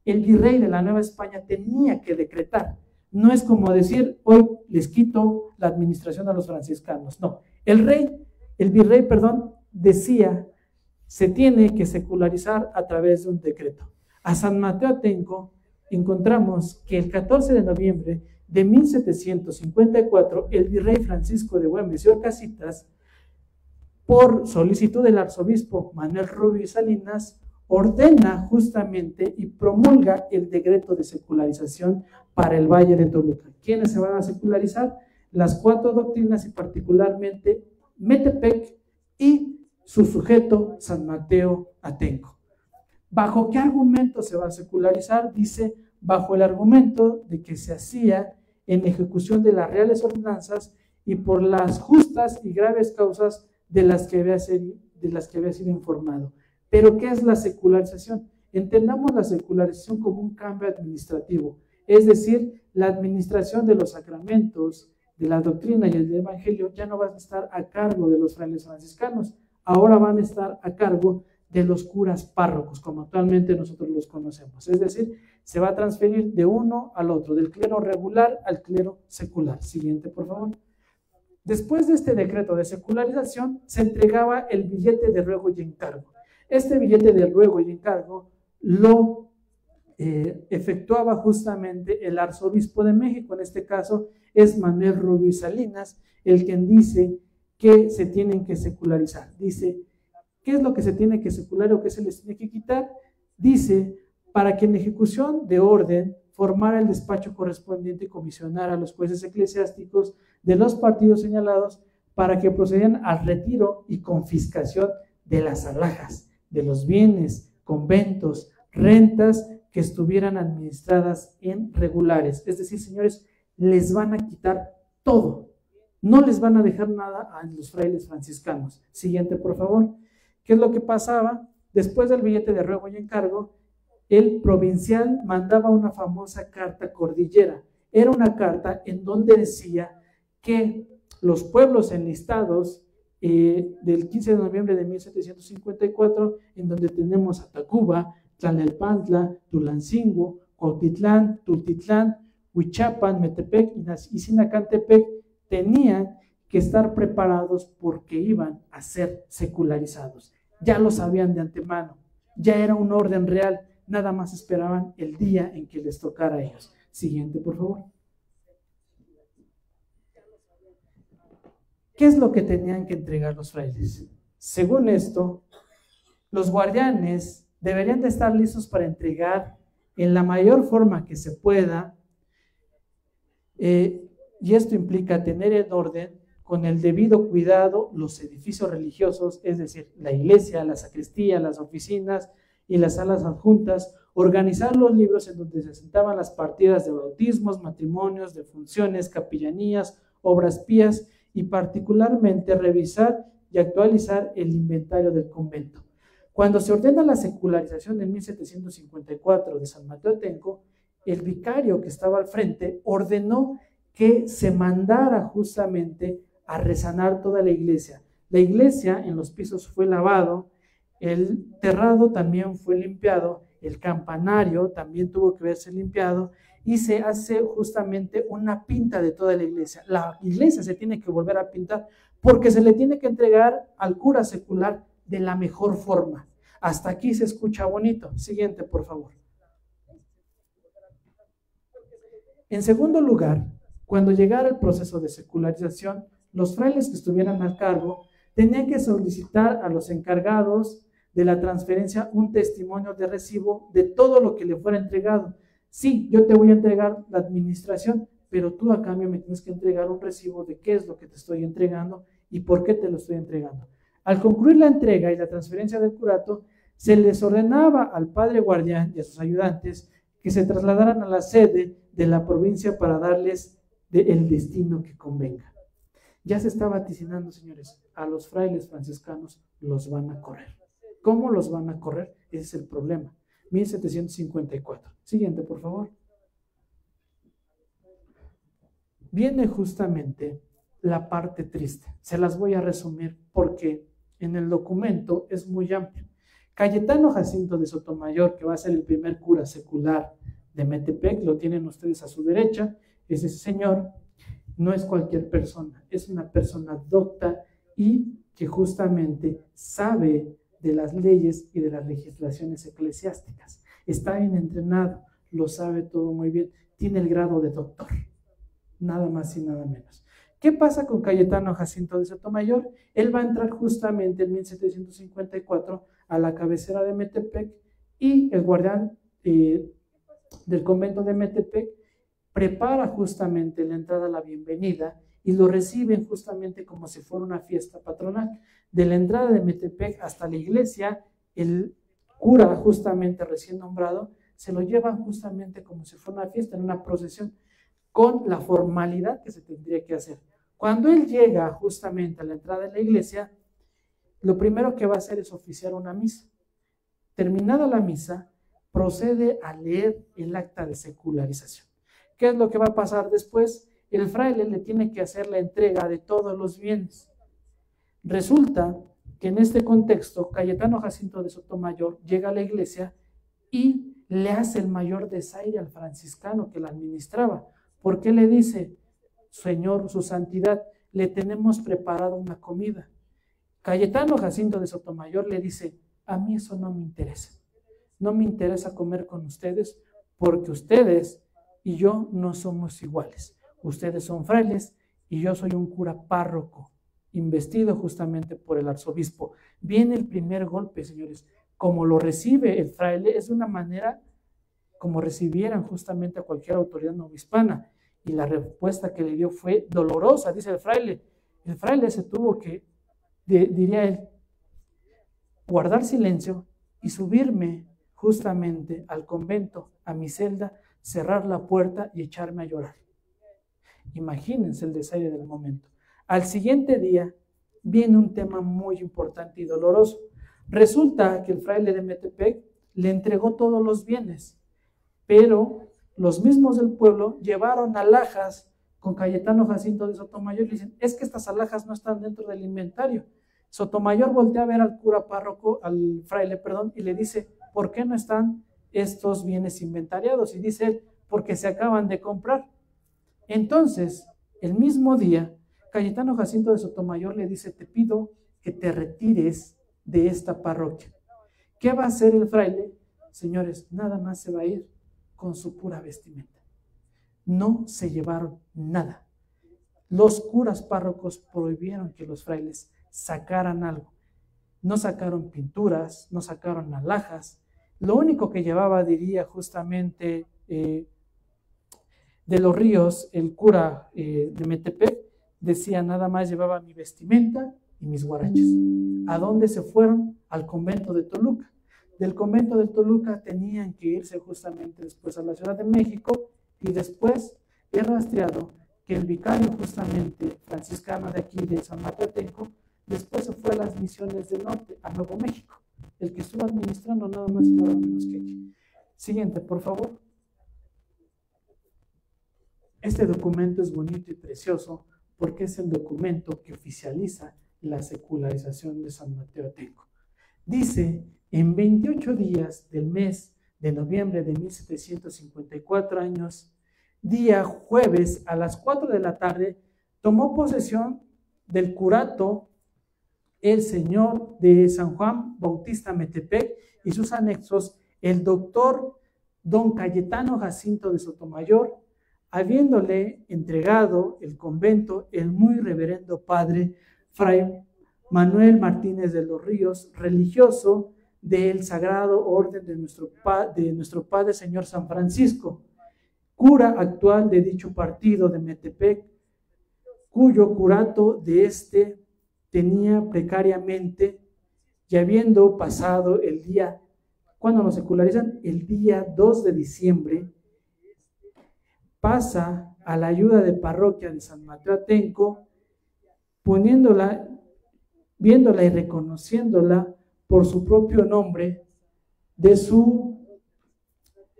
el virrey de la Nueva España tenía que decretar. No es como decir, hoy les quito la administración a los franciscanos. No, el virrey, decía, se tiene que secularizar a través de un decreto. A San Mateo Atenco encontramos que el 14 de noviembre de 1754, el virrey Francisco de Güemes y Orcasitas, por solicitud del arzobispo Manuel Rubio y Salinas, ordena justamente y promulga el decreto de secularización para el Valle de Toluca. ¿Quiénes se van a secularizar? Las 4 doctrinas, y particularmente Metepec y su sujeto San Mateo Atenco. ¿Bajo qué argumento se va a secularizar? Dice, bajo el argumento de que se hacía en ejecución de las reales ordenanzas y por las justas y graves causas de las que había sido informado. ¿Pero qué es la secularización? Entendamos la secularización como un cambio administrativo, es decir, la administración de los sacramentos, de la doctrina y el evangelio ya no van a estar a cargo de los frailes franciscanos, ahora van a estar a cargo de los curas párrocos, como actualmente nosotros los conocemos. Es decir, se va a transferir de uno al otro, del clero regular al clero secular. Siguiente, por favor. Después de este decreto de secularización, se entregaba el billete de ruego y encargo. Este billete de ruego y encargo lo efectuaba justamente el arzobispo de México. En este caso es Manuel Rubio y Salinas, el quien dice que se tienen que secularizar. Dice, ¿qué es lo que se tiene que secular o qué se les tiene que quitar? Dice, para que en ejecución de orden formara el despacho correspondiente y comisionara a los jueces eclesiásticos de los partidos señalados para que procedieran al retiro y confiscación de las alhajas, de los bienes, conventos, rentas que estuvieran administradas en regulares. Es decir, señores, les van a quitar todo. No les van a dejar nada a los frailes franciscanos. Siguiente, por favor. ¿Qué es lo que pasaba? Después del billete de ruego y encargo, el provincial mandaba una famosa carta cordillera. Era una carta en donde decía que los pueblos enlistados del 15 de noviembre de 1754, en donde tenemos a Tacuba, Tlalnepantla, Tulancingo, Cuautitlán, Tultitlán, Huichapan, Metepec y Sinacantepec, tenían que estar preparados porque iban a ser secularizados. Ya lo sabían de antemano, ya era un orden real, nada más esperaban el día en que les tocara a ellos. Siguiente, por favor. ¿Qué es lo que tenían que entregar los frailes? Según esto, los guardianes deberían de estar listos para entregar en la mayor forma que se pueda, y esto implica tener en orden, con el debido cuidado, los edificios religiosos, es decir, la iglesia, la sacristía, las oficinas y las salas adjuntas, organizar los libros en donde se sentaban las partidas de bautismos, matrimonios, defunciones, capellanías, obras pías, y particularmente revisar y actualizar el inventario del convento. Cuando se ordena la secularización en 1754 de San Mateo Atenco, el vicario que estaba al frente ordenó que se mandara justamente a resanar toda la iglesia. La iglesia en los pisos fue lavado, el terrado también fue limpiado, el campanario también tuvo que verse limpiado y se hace justamente una pinta de toda la iglesia. La iglesia se tiene que volver a pintar porque se le tiene que entregar al cura secular de la mejor forma. Hasta aquí se escucha bonito. Siguiente, por favor. En segundo lugar, cuando llegara el proceso de secularización, los frailes que estuvieran al cargo tenían que solicitar a los encargados de la transferencia un testimonio de recibo de todo lo que le fuera entregado. Sí, yo te voy a entregar la administración, pero tú a cambio me tienes que entregar un recibo de qué es lo que te estoy entregando y por qué te lo estoy entregando. Al concluir la entrega y la transferencia del curato, se les ordenaba al padre guardián y a sus ayudantes que se trasladaran a la sede de la provincia para darles el destino que convenga. Ya se está vaticinando, señores, a los frailes franciscanos los van a correr. ¿Cómo los van a correr? Ese es el problema. 1754. Siguiente, por favor. Viene justamente la parte triste. Se las voy a resumir porque en el documento es muy amplio. Cayetano Jacinto de Sotomayor, que va a ser el primer cura secular de Metepec, lo tienen ustedes a su derecha, ese señor no es cualquier persona, es una persona docta y que justamente sabe de las leyes y de las legislaciones eclesiásticas. Está bien entrenado, lo sabe todo muy bien, tiene el grado de doctor, nada más y nada menos. ¿Qué pasa con Cayetano Jacinto de Sotomayor? Él va a entrar justamente en 1754 a la cabecera de Metepec y el guardián del convento de Metepec prepara justamente la entrada a la bienvenida y lo reciben justamente como si fuera una fiesta patronal. De la entrada de Metepec hasta la iglesia, el cura justamente recién nombrado se lo llevan justamente como si fuera una fiesta, en una procesión, con la formalidad que se tendría que hacer. Cuando él llega justamente a la entrada de la iglesia, lo primero que va a hacer es oficiar una misa. Terminada la misa, procede a leer el acta de secularización. ¿Qué es lo que va a pasar después? El fraile le tiene que hacer la entrega de todos los bienes. Resulta que en este contexto, Cayetano Jacinto de Sotomayor llega a la iglesia y le hace el mayor desaire al franciscano que la administraba. ¿Por qué le dice? Señor, su santidad, le tenemos preparada una comida. Cayetano Jacinto de Sotomayor le dice, a mí eso no me interesa. No me interesa comer con ustedes porque ustedes y yo no somos iguales. Ustedes son frailes y yo soy un cura párroco, investido justamente por el arzobispo. Viene el primer golpe, señores. Como lo recibe el fraile, es de una manera como recibieran justamente a cualquier autoridad novohispana. Y la respuesta que le dio fue dolorosa, dice el fraile. El fraile se tuvo que, diría él, guardar silencio y subirme justamente al convento, a mi celda, cerrar la puerta y echarme a llorar. Imagínense el desaire del momento. Al siguiente día viene un tema muy importante y doloroso. Resulta que el fraile de Metepec le entregó todos los bienes, pero los mismos del pueblo llevaron alhajas con Cayetano Jacinto de Sotomayor y le dicen, es que estas alhajas no están dentro del inventario. Sotomayor voltea a ver al cura párroco, al fraile, perdón, y le dice, ¿por qué no están estos bienes inventariados? Y dice él, porque se acaban de comprar. Entonces, el mismo día, Cayetano Jacinto de Sotomayor le dice, te pido que te retires de esta parroquia. ¿Qué va a hacer el fraile? Señores, nada más se va a ir con su pura vestimenta. No se llevaron nada. Los curas párrocos prohibieron que los frailes sacaran algo. No sacaron pinturas, no sacaron alhajas. Lo único que llevaba, diría justamente de los Ríos, el cura de Metepec, decía, nada más llevaba mi vestimenta y mis guaraches. ¿A dónde se fueron? Al convento de Toluca. Del convento de Toluca tenían que irse justamente después a la Ciudad de México y después he rastreado que el vicario justamente franciscano de aquí de San Mateo Atenco después se fue a las Misiones del Norte, a Nuevo México. El que estuvo administrando nada más y nada menos que aquí. Siguiente, por favor. Este documento es bonito y precioso porque es el documento que oficializa la secularización de San Mateo Atenco. Dice, en 28 días del mes de noviembre de 1754 años, día jueves a las 4 de la tarde, tomó posesión del curato el señor de San Juan Bautista Metepec y sus anexos, el doctor don Cayetano Jacinto de Sotomayor, habiéndole entregado el convento el muy reverendo padre Fray Manuel Martínez de los Ríos, religioso del Sagrado Orden de nuestro Padre Señor San Francisco, cura actual de dicho partido de Metepec, cuyo curato de este tenía precariamente, y habiendo pasado el día, cuando nos secularizan, el día 2 de diciembre, pasa a la ayuda de parroquia de San Mateo Atenco, poniéndola, viéndola y reconociéndola por su propio nombre,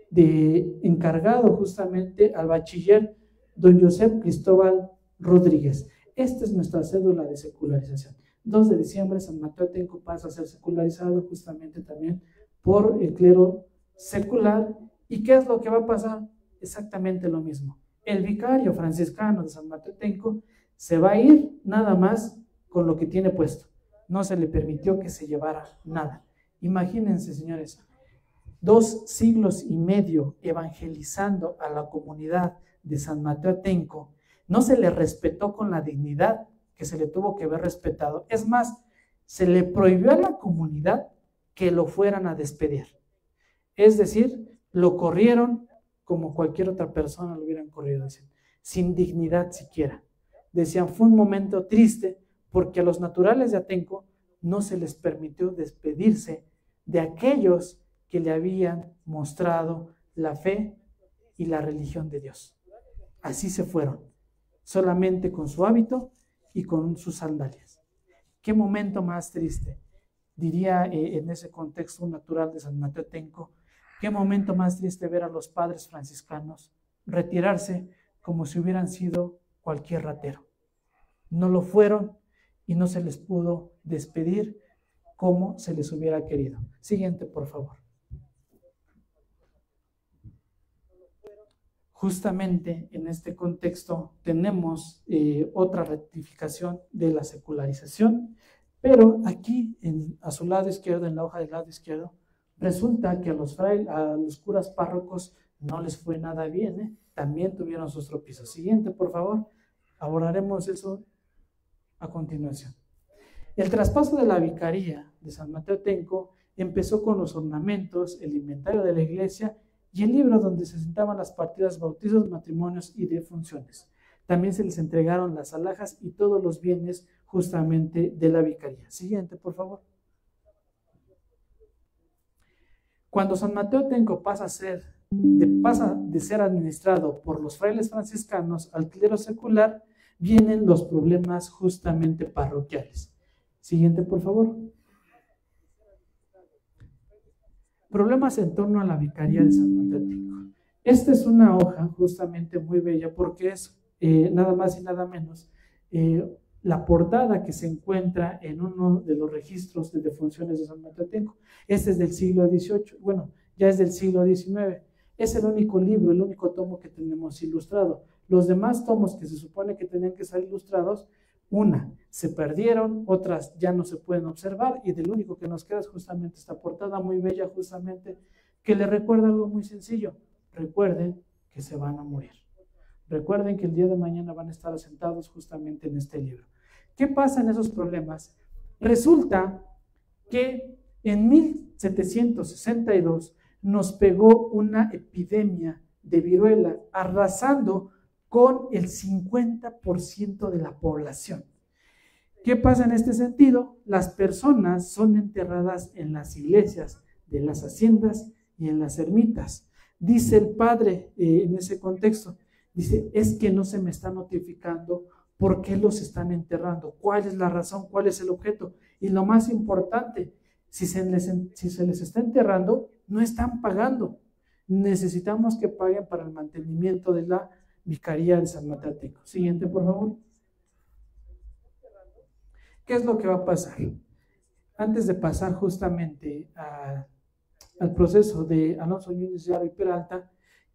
de encargado justamente al bachiller don Josep Cristóbal Rodríguez. Esta es nuestra cédula de secularización. 2 de diciembre, San Mateo Atenco pasa a ser secularizado justamente también por el clero secular. ¿Y qué es lo que va a pasar? Exactamente lo mismo. El vicario franciscano de San Mateo Atenco se va a ir nada más con lo que tiene puesto. No se le permitió que se llevara nada. Imagínense, señores, 2 siglos y medio evangelizando a la comunidad de San Mateo Atenco. No se le respetó con la dignidad que se le tuvo que haber respetado. Es más, se le prohibió a la comunidad que lo fueran a despedir. Es decir, lo corrieron como cualquier otra persona lo hubieran corrido, sin dignidad siquiera. Decían, fue un momento triste porque a los naturales de Atenco no se les permitió despedirse de aquellos que le habían mostrado la fe y la religión de Dios. Así se fueron, solamente con su hábito y con sus sandalias. Qué momento más triste, diría en ese contexto natural de San Mateo Atenco, qué momento más triste ver a los padres franciscanos retirarse como si hubieran sido cualquier ratero. No lo fueron y no se les pudo despedir como se les hubiera querido. Siguiente, por favor. Justamente en este contexto tenemos otra rectificación de la secularización, pero aquí a su lado izquierdo, en la hoja del lado izquierdo, resulta que a los curas párrocos no les fue nada bien, también tuvieron sus tropiezos. Siguiente, por favor, abordaremos eso a continuación. El traspaso de la vicaría de San Mateo Atenco empezó con los ornamentos, el inventario de la iglesia y el libro donde se sentaban las partidas, bautizos, matrimonios y defunciones. También se les entregaron las alhajas y todos los bienes justamente de la vicaría. Siguiente, por favor. Cuando San Mateo Atenco pasa de ser administrado por los frailes franciscanos al clero secular, vienen los problemas justamente parroquiales. Siguiente, por favor. Problemas en torno a la vicaría de San Mateo Atenco. Esta es una hoja justamente muy bella porque es nada más y nada menos la portada que se encuentra en uno de los registros de defunciones de San Mateo Atenco. Este es del siglo XVIII, bueno, ya es del siglo XIX. Es el único libro, el único tomo que tenemos ilustrado. Los demás tomos que se supone que tenían que ser ilustrados, se perdieron, otras ya no se pueden observar y del único que nos queda es justamente esta portada muy bella justamente que le recuerda algo muy sencillo. Recuerden que se van a morir. Recuerden que el día de mañana van a estar asentados justamente en este libro. ¿Qué pasa en esos problemas? Resulta que en 1762 nos pegó una epidemia de viruela, arrasando con el 50% de la población. ¿Qué pasa en este sentido? Las personas son enterradas en las iglesias de las haciendas y en las ermitas. Dice el padre en ese contexto, dice, es que no se me está notificando ¿Por qué los están enterrando? ¿Cuál es la razón? ¿Cuál es el objeto? Y lo más importante, si se les está enterrando, no están pagando. Necesitamos que paguen para el mantenimiento de la Vicaría de San Mateo Atenco. Siguiente, por favor. ¿Qué es lo que va a pasar? Antes de pasar justamente al proceso de Alonso Núñez de Haro y Peralta,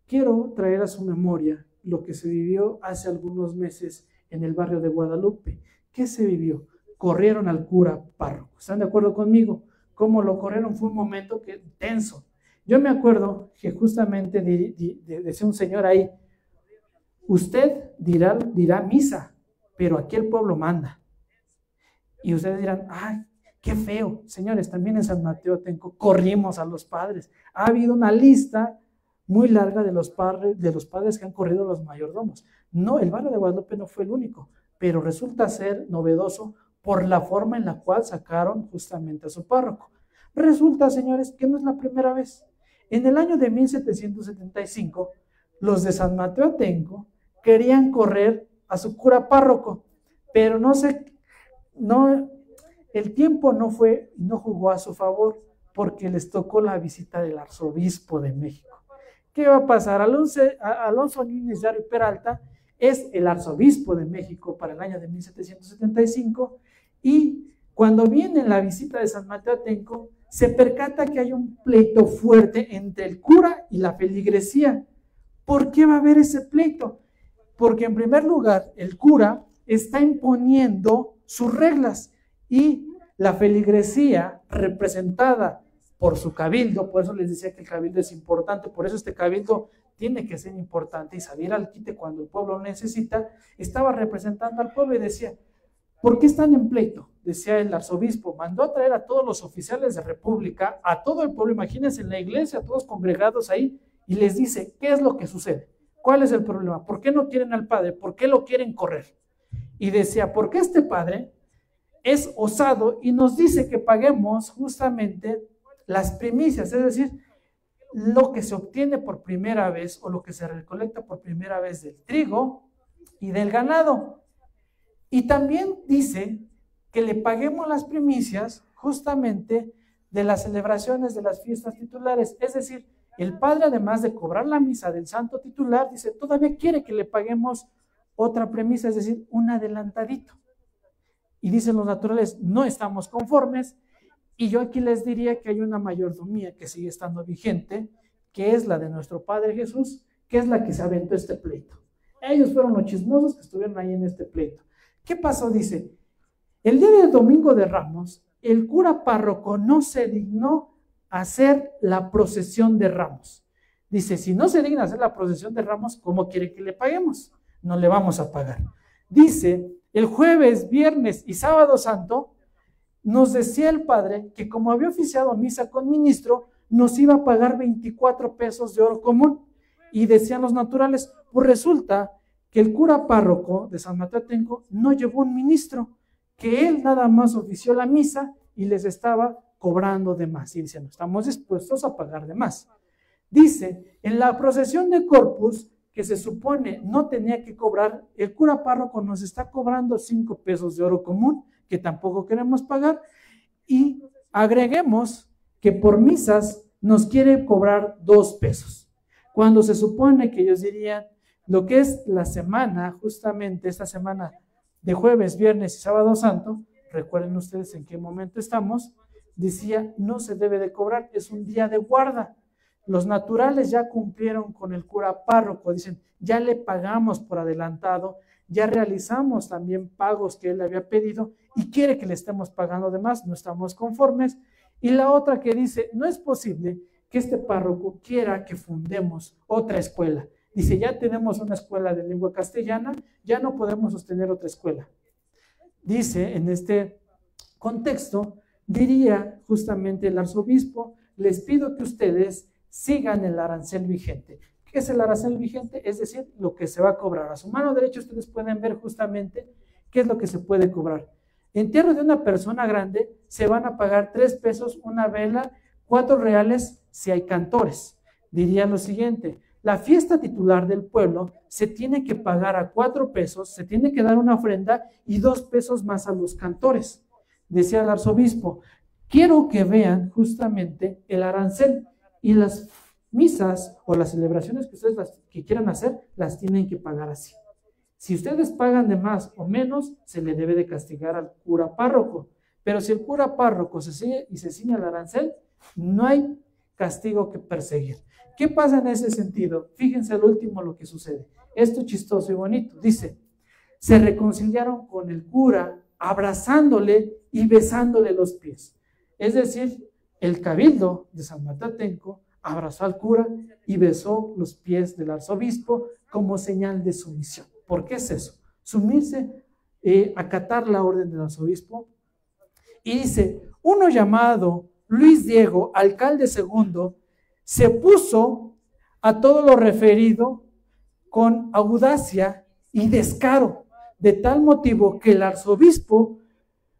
quiero traer a su memoria lo que se vivió hace algunos meses en el barrio de Guadalupe. ¿Qué se vivió? Corrieron al cura párroco. ¿Están de acuerdo conmigo? ¿Cómo lo corrieron? Fue un momento tenso. Yo me acuerdo que justamente decía un señor ahí, usted dirá misa, pero aquí el pueblo manda. Y ustedes dirán, ¡ay, qué feo! Señores, también en San Mateo Atenco corrimos a los padres. Ha habido una lista muy larga de los padres que han corrido los mayordomos. No, el barrio de Guadalupe no fue el único, pero resulta ser novedoso por la forma en la cual sacaron justamente a su párroco. Resulta, señores, que no es la primera vez. En el año de 1775, los de San Mateo Atenco querían correr a su cura párroco, pero el tiempo no jugó a su favor porque les tocó la visita del arzobispo de México. ¿Qué va a pasar? Alonso Núñez de Haro y Peralta es el arzobispo de México para el año de 1775 y cuando viene la visita de San Mateo Atenco se percata que hay un pleito fuerte entre el cura y la feligresía. ¿Por qué va a haber ese pleito? Porque en primer lugar el cura está imponiendo sus reglas y la feligresía representada por su cabildo, por eso les decía que el cabildo es importante, por eso este cabildo tiene que ser importante y salir al quite cuando el pueblo necesita, estaba representando al pueblo y decía, ¿por qué están en pleito? Decía el arzobispo, mandó a traer a todos los oficiales de república, a todo el pueblo, imagínense en la iglesia, todos congregados ahí, y les dice, ¿qué es lo que sucede? ¿Cuál es el problema? ¿Por qué no quieren al padre? ¿Por qué lo quieren correr? Y decía, porque este padre es osado y nos dice que paguemos justamente las primicias, es decir, lo que se obtiene por primera vez o lo que se recolecta por primera vez del trigo y del ganado. Y también dice que le paguemos las primicias justamente de las celebraciones de las fiestas titulares, es decir, el padre además de cobrar la misa del santo titular, dice, todavía quiere que le paguemos otra premisa, es decir, un adelantadito. Y dicen los naturales, no estamos conformes. Y yo aquí les diría que hay una mayordomía que sigue estando vigente, que es la de nuestro Padre Jesús, que es la que se aventó este pleito. Ellos fueron los chismosos que estuvieron ahí en este pleito. ¿Qué pasó? Dice, el día del Domingo de Ramos, el cura párroco no se dignó hacer la procesión de Ramos. Dice, si no se digna hacer la procesión de Ramos, ¿cómo quiere que le paguemos? No le vamos a pagar. Dice, el jueves, viernes y sábado santo, nos decía el padre que como había oficiado misa con ministro, nos iba a pagar 24 pesos de oro común. Y decían los naturales, pues resulta que el cura párroco de San Mateo Atenco no llevó un ministro, que él nada más ofició la misa y les estaba cobrando de más. Y decían, estamos dispuestos a pagar de más. Dice, en la procesión de Corpus, que se supone no tenía que cobrar, el cura párroco nos está cobrando 5 pesos de oro común, que tampoco queremos pagar, y agreguemos que por misas nos quiere cobrar 2 pesos, cuando se supone que ellos dirían, lo que es la semana, justamente esta semana de jueves, viernes y sábado santo, recuerden ustedes en qué momento estamos, decía, no se debe de cobrar, es un día de guarda. Los naturales ya cumplieron con el cura párroco, dicen, ya le pagamos por adelantado, ya realizamos también pagos que él le había pedido y quiere que le estemos pagando de más, no estamos conformes. Y la otra que dice, no es posible que este párroco quiera que fundemos otra escuela. Dice, ya tenemos una escuela de lengua castellana, ya no podemos sostener otra escuela. Dice, en este contexto, diría justamente el arzobispo, les pido que ustedes sigan el arancel vigente. ¿Qué es el arancel vigente? Es decir, lo que se va a cobrar. A su mano derecha ustedes pueden ver justamente qué es lo que se puede cobrar. Entierro de una persona grande se van a pagar 3 pesos una vela, 4 reales si hay cantores. Diría lo siguiente, la fiesta titular del pueblo se tiene que pagar a 4 pesos, se tiene que dar una ofrenda y 2 pesos más a los cantores. Decía el arzobispo, quiero que vean justamente el arancel y las misas o las celebraciones que ustedes que quieran hacer, las tienen que pagar así. Si ustedes pagan de más o menos, se le debe de castigar al cura párroco. Pero si el cura párroco se sigue y se ciña al arancel, no hay castigo que perseguir. ¿Qué pasa en ese sentido? Fíjense al último lo que sucede. Esto es chistoso y bonito. Dice, se reconciliaron con el cura, abrazándole y besándole los pies. Es decir, el cabildo de San Mateo Atenco abrazó al cura y besó los pies del arzobispo como señal de sumisión. ¿Por qué es eso? Sumirse, acatar la orden del arzobispo. Y dice, uno llamado Luis Diego, alcalde segundo, se puso a todo lo referido con audacia y descaro, de tal motivo que el arzobispo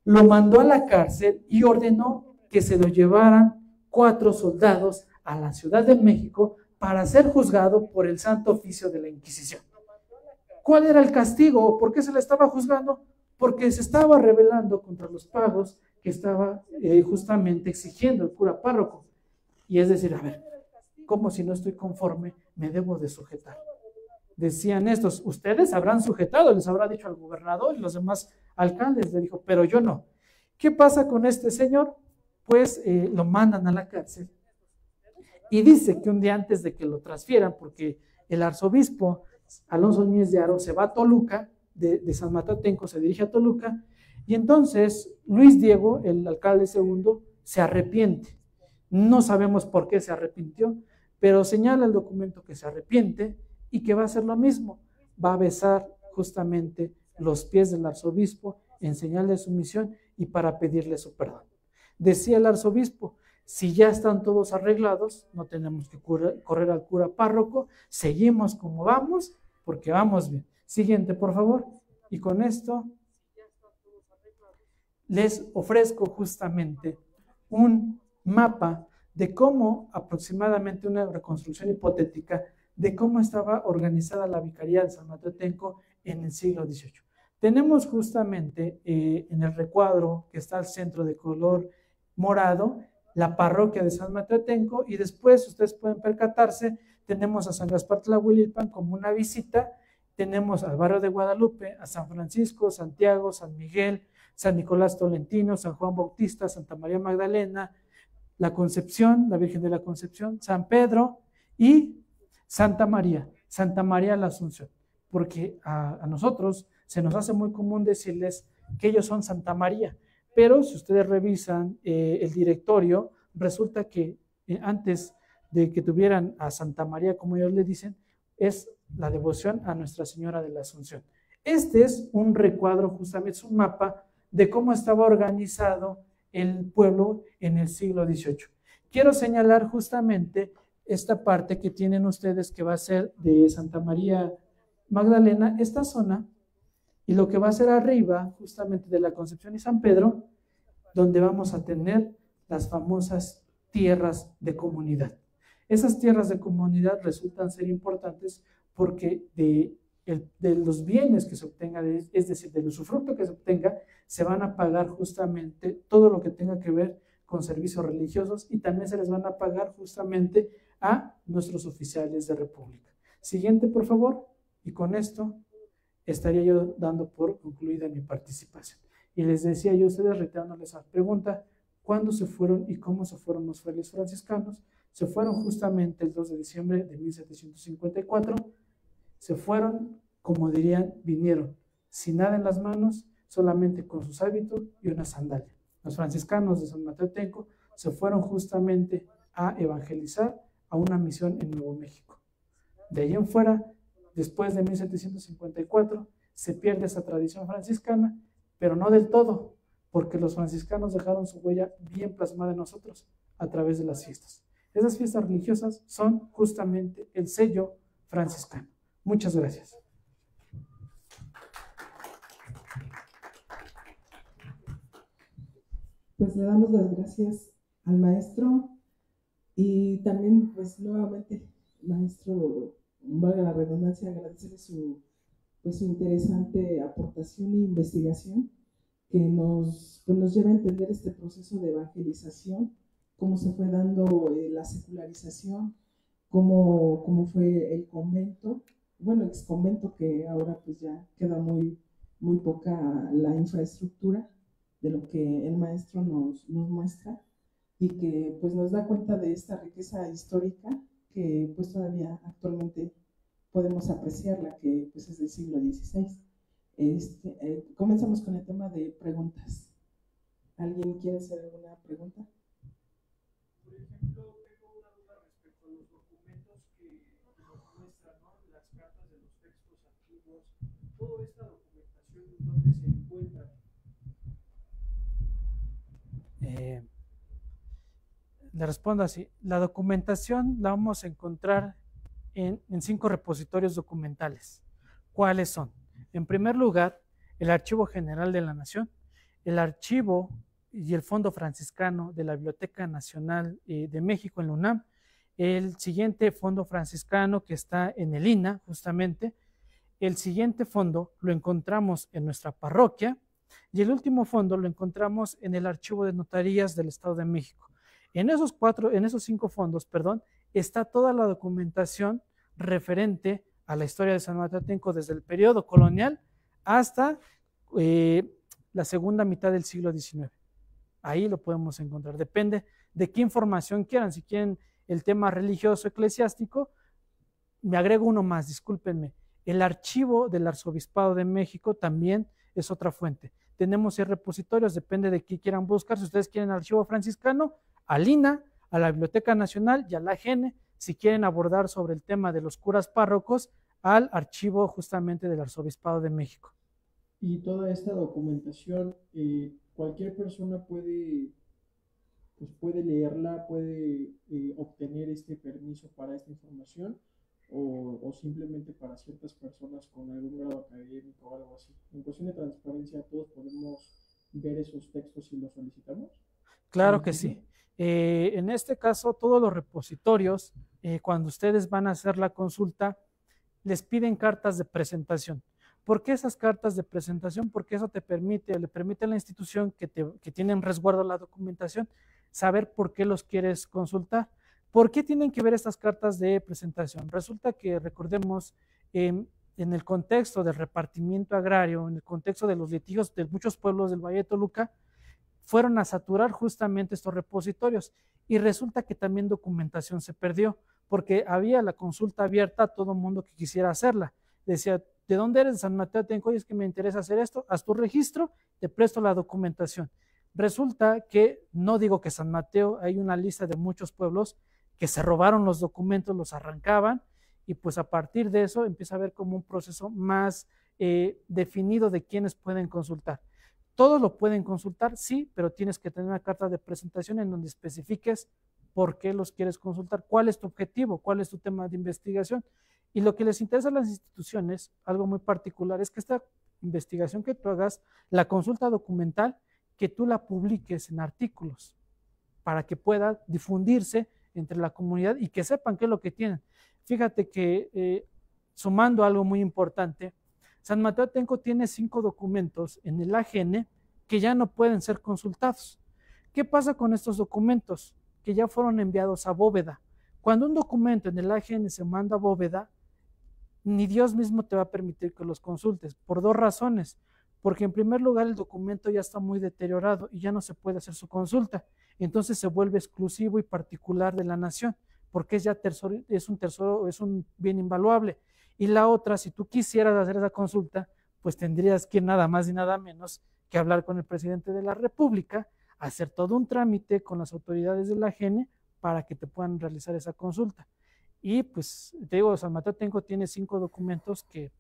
lo mandó a la cárcel y ordenó que se lo llevaran 4 soldados a la Ciudad de México para ser juzgado por el Santo Oficio de la Inquisición. ¿Cuál era el castigo? ¿Por qué se le estaba juzgando? Porque se estaba rebelando contra los pagos que estaba justamente exigiendo el cura párroco. Y es decir, a ver, ¿cómo si no estoy conforme me debo de sujetar? Decían estos, ustedes habrán sujetado, les habrá dicho al gobernador y los demás alcaldes, le dijo, pero yo no. ¿Qué pasa con este señor? Pues lo mandan a la cárcel. Y dice que un día antes de que lo transfieran, porque el arzobispo Alonso Núñez de Haro se va a Toluca, de San Mateo Atenco se dirige a Toluca, y entonces Luis Diego, el alcalde segundo, se arrepiente. No sabemos por qué se arrepintió, pero señala el documento que se arrepiente y que va a hacer lo mismo. Va a besar justamente los pies del arzobispo en señal de sumisión y para pedirle su perdón. Decía el arzobispo, si ya están todos arreglados, no tenemos que correr al cura párroco, seguimos como vamos, porque vamos bien. Siguiente, por favor. Y con esto les ofrezco justamente un mapa de cómo aproximadamente una reconstrucción hipotética de cómo estaba organizada la vicaría de San Mateo Atenco en el siglo XVIII. Tenemos justamente en el recuadro que está al centro de color morado, la parroquia de San Mateo Atenco, y después ustedes pueden percatarse, tenemos a San Gaspar Tlahuililpan como una visita, tenemos al barrio de Guadalupe, a San Francisco, Santiago, San Miguel, San Nicolás Tolentino, San Juan Bautista, Santa María Magdalena, la Concepción, la Virgen de la Concepción, San Pedro y Santa María la Asunción, porque a nosotros se nos hace muy común decirles que ellos son Santa María, pero si ustedes revisan el directorio, resulta que antes de que tuvieran a Santa María, como ellos le dicen, es la devoción a Nuestra Señora de la Asunción. Este es un recuadro, justamente es un mapa de cómo estaba organizado el pueblo en el siglo XVIII. Quiero señalar justamente esta parte que tienen ustedes que va a ser de Santa María Magdalena, esta zona, y lo que va a ser arriba, justamente de la Concepción y San Pedro, donde vamos a tener las famosas tierras de comunidad. Esas tierras de comunidad resultan ser importantes porque de los bienes que se obtenga, es decir, del usufructo que se obtenga, se van a pagar justamente todo lo que tenga que ver con servicios religiosos y también se les van a pagar justamente a nuestros oficiales de república. Siguiente, por favor, y con esto estaría yo dando por concluida mi participación. Y les decía yo a ustedes, reiterándoles la pregunta, ¿cuándo se fueron y cómo se fueron los frailes franciscanos? Se fueron justamente el 2 de diciembre de 1754, se fueron, como dirían, vinieron, sin nada en las manos, solamente con sus hábitos y una sandalia. Los franciscanos de San Mateo Atenco se fueron justamente a evangelizar a una misión en Nuevo México. De ahí en fuera, después de 1754, se pierde esa tradición franciscana, pero no del todo, porque los franciscanos dejaron su huella bien plasmada en nosotros a través de las fiestas. Esas fiestas religiosas son justamente el sello franciscano. Muchas gracias. Pues le damos las gracias al maestro y también pues nuevamente maestro, valga la redundancia, agradecerle su interesante aportación e investigación que nos lleva a entender este proceso de evangelización, cómo se fue dando la secularización, cómo fue el convento, bueno, ex convento, que ahora pues ya queda muy poca la infraestructura de lo que el maestro nos muestra, y que pues nos da cuenta de esta riqueza histórica que pues todavía actualmente podemos apreciarla, que pues es del siglo XVI. Comenzamos con el tema de preguntas. ¿Alguien quiere hacer alguna pregunta? Por ejemplo, tengo una duda respecto a los documentos que nos muestran, ¿no? Las cartas de los textos antiguos, toda esta documentación, ¿dónde se encuentra? Eh, Le respondo así, la documentación la vamos a encontrar en 5 repositorios documentales. ¿Cuáles son? En primer lugar, el Archivo General de la Nación, el Archivo y el Fondo Franciscano de la Biblioteca Nacional de México en la UNAM, el siguiente fondo franciscano que está en el INA, justamente, el siguiente fondo lo encontramos en nuestra parroquia y el último fondo lo encontramos en el Archivo de Notarías del Estado de México. En esos 5 fondos, está toda la documentación referente a la historia de San Mateo Atenco desde el periodo colonial hasta la segunda mitad del siglo XIX. Ahí lo podemos encontrar. Depende de qué información quieran. Si quieren el tema religioso eclesiástico, me agrego uno más, discúlpenme. El archivo del Arzobispado de México también es otra fuente. Tenemos 6 repositorios, depende de qué quieran buscar. Si ustedes quieren el archivo franciscano, al INA, a la Biblioteca Nacional y a la AGN. Si quieren abordar sobre el tema de los curas párrocos, al archivo justamente del Arzobispado de México. Y toda esta documentación, cualquier persona puede leerla, puede obtener este permiso para esta información, o simplemente para ciertas personas con algún grado académico o algo así. En cuestión de transparencia, ¿todos podemos ver esos textos si los solicitamos? Claro que sí. En este caso, todos los repositorios, cuando ustedes van a hacer la consulta, les piden cartas de presentación. ¿Por qué esas cartas de presentación? Porque eso le permite a la institución que tiene en resguardo la documentación saber por qué los quieres consultar. ¿Por qué tienen que ver estas cartas de presentación? Resulta que, recordemos, en el contexto del repartimiento agrario, en el contexto de los litigios de muchos pueblos del Valle de Toluca, fueron a saturar justamente estos repositorios y resulta que también documentación se perdió porque había la consulta abierta a todo mundo que quisiera hacerla. Decía, ¿de dónde eres? De San Mateo Atenco. Es que me interesa hacer esto, haz tu registro, te presto la documentación. Resulta que, no digo que San Mateo, hay una lista de muchos pueblos que se robaron los documentos, los arrancaban, y pues a partir de eso empieza a haber como un proceso más definido de quiénes pueden consultar. Todos lo pueden consultar, sí, pero tienes que tener una carta de presentación en donde especifiques por qué los quieres consultar, cuál es tu objetivo, cuál es tu tema de investigación. Y lo que les interesa a las instituciones, algo muy particular, es que esta investigación que tú hagas, la consulta documental, que tú la publiques en artículos para que pueda difundirse entre la comunidad y que sepan qué es lo que tienen. Fíjate que sumando algo muy importante, San Mateo Atenco tiene 5 documentos en el AGN que ya no pueden ser consultados. ¿Qué pasa con estos documentos? Que ya fueron enviados a bóveda. Cuando un documento en el AGN se manda a bóveda, ni Dios mismo te va a permitir que los consultes, por 2 razones. Porque en primer lugar el documento ya está muy deteriorado y ya no se puede hacer su consulta. Entonces se vuelve exclusivo y particular de la nación, porque es un tesoro, es un bien invaluable. Y la otra, si tú quisieras hacer esa consulta, pues tendrías que nada más y nada menos que hablar con el presidente de la República, hacer todo un trámite con las autoridades de la AGN para que te puedan realizar esa consulta. Y pues te digo, San Mateo Atenco tiene 5 documentos que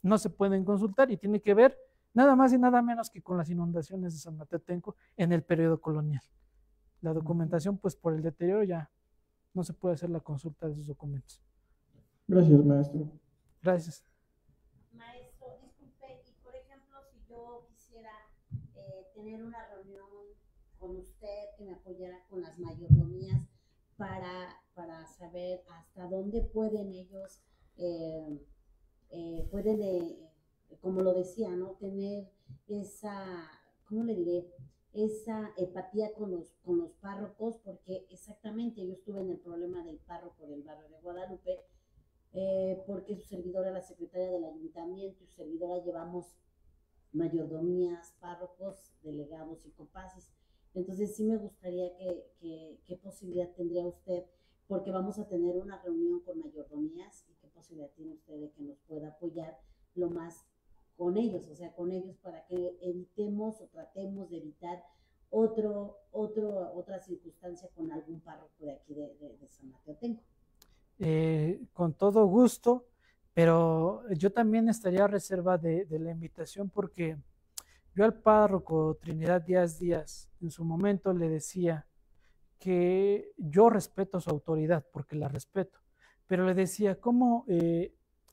no se pueden consultar y tiene que ver nada más y nada menos que con las inundaciones de San Mateo Atenco en el periodo colonial. La documentación, pues por el deterioro ya no se puede hacer la consulta de esos documentos. Gracias, maestro. Gracias. Maestro, disculpe, y por ejemplo, si yo quisiera tener una reunión con usted que me apoyara con las mayordomías para para saber hasta dónde pueden ellos, como lo decía, ¿no? Tener esa, ¿cómo le diré? Esa empatía con los párrocos, porque exactamente yo estuve en el problema del párroco del barrio de Guadalupe, porque su servidora, la secretaria del ayuntamiento, y su servidora llevamos mayordomías, párrocos, delegados y copaces. Entonces sí me gustaría qué posibilidad tendría usted, porque vamos a tener una reunión con mayordomías, y qué posibilidad tiene usted de que nos pueda apoyar lo más con ellos, o sea, con ellos, para que evitemos o tratemos de evitar otra circunstancia con algún párroco de aquí de San Mateo Atenco. Con todo gusto, pero yo también estaría a reserva de la invitación, porque yo al párroco Trinidad Díaz en su momento le decía que yo respeto su autoridad, porque la respeto, pero le decía, ¿cómo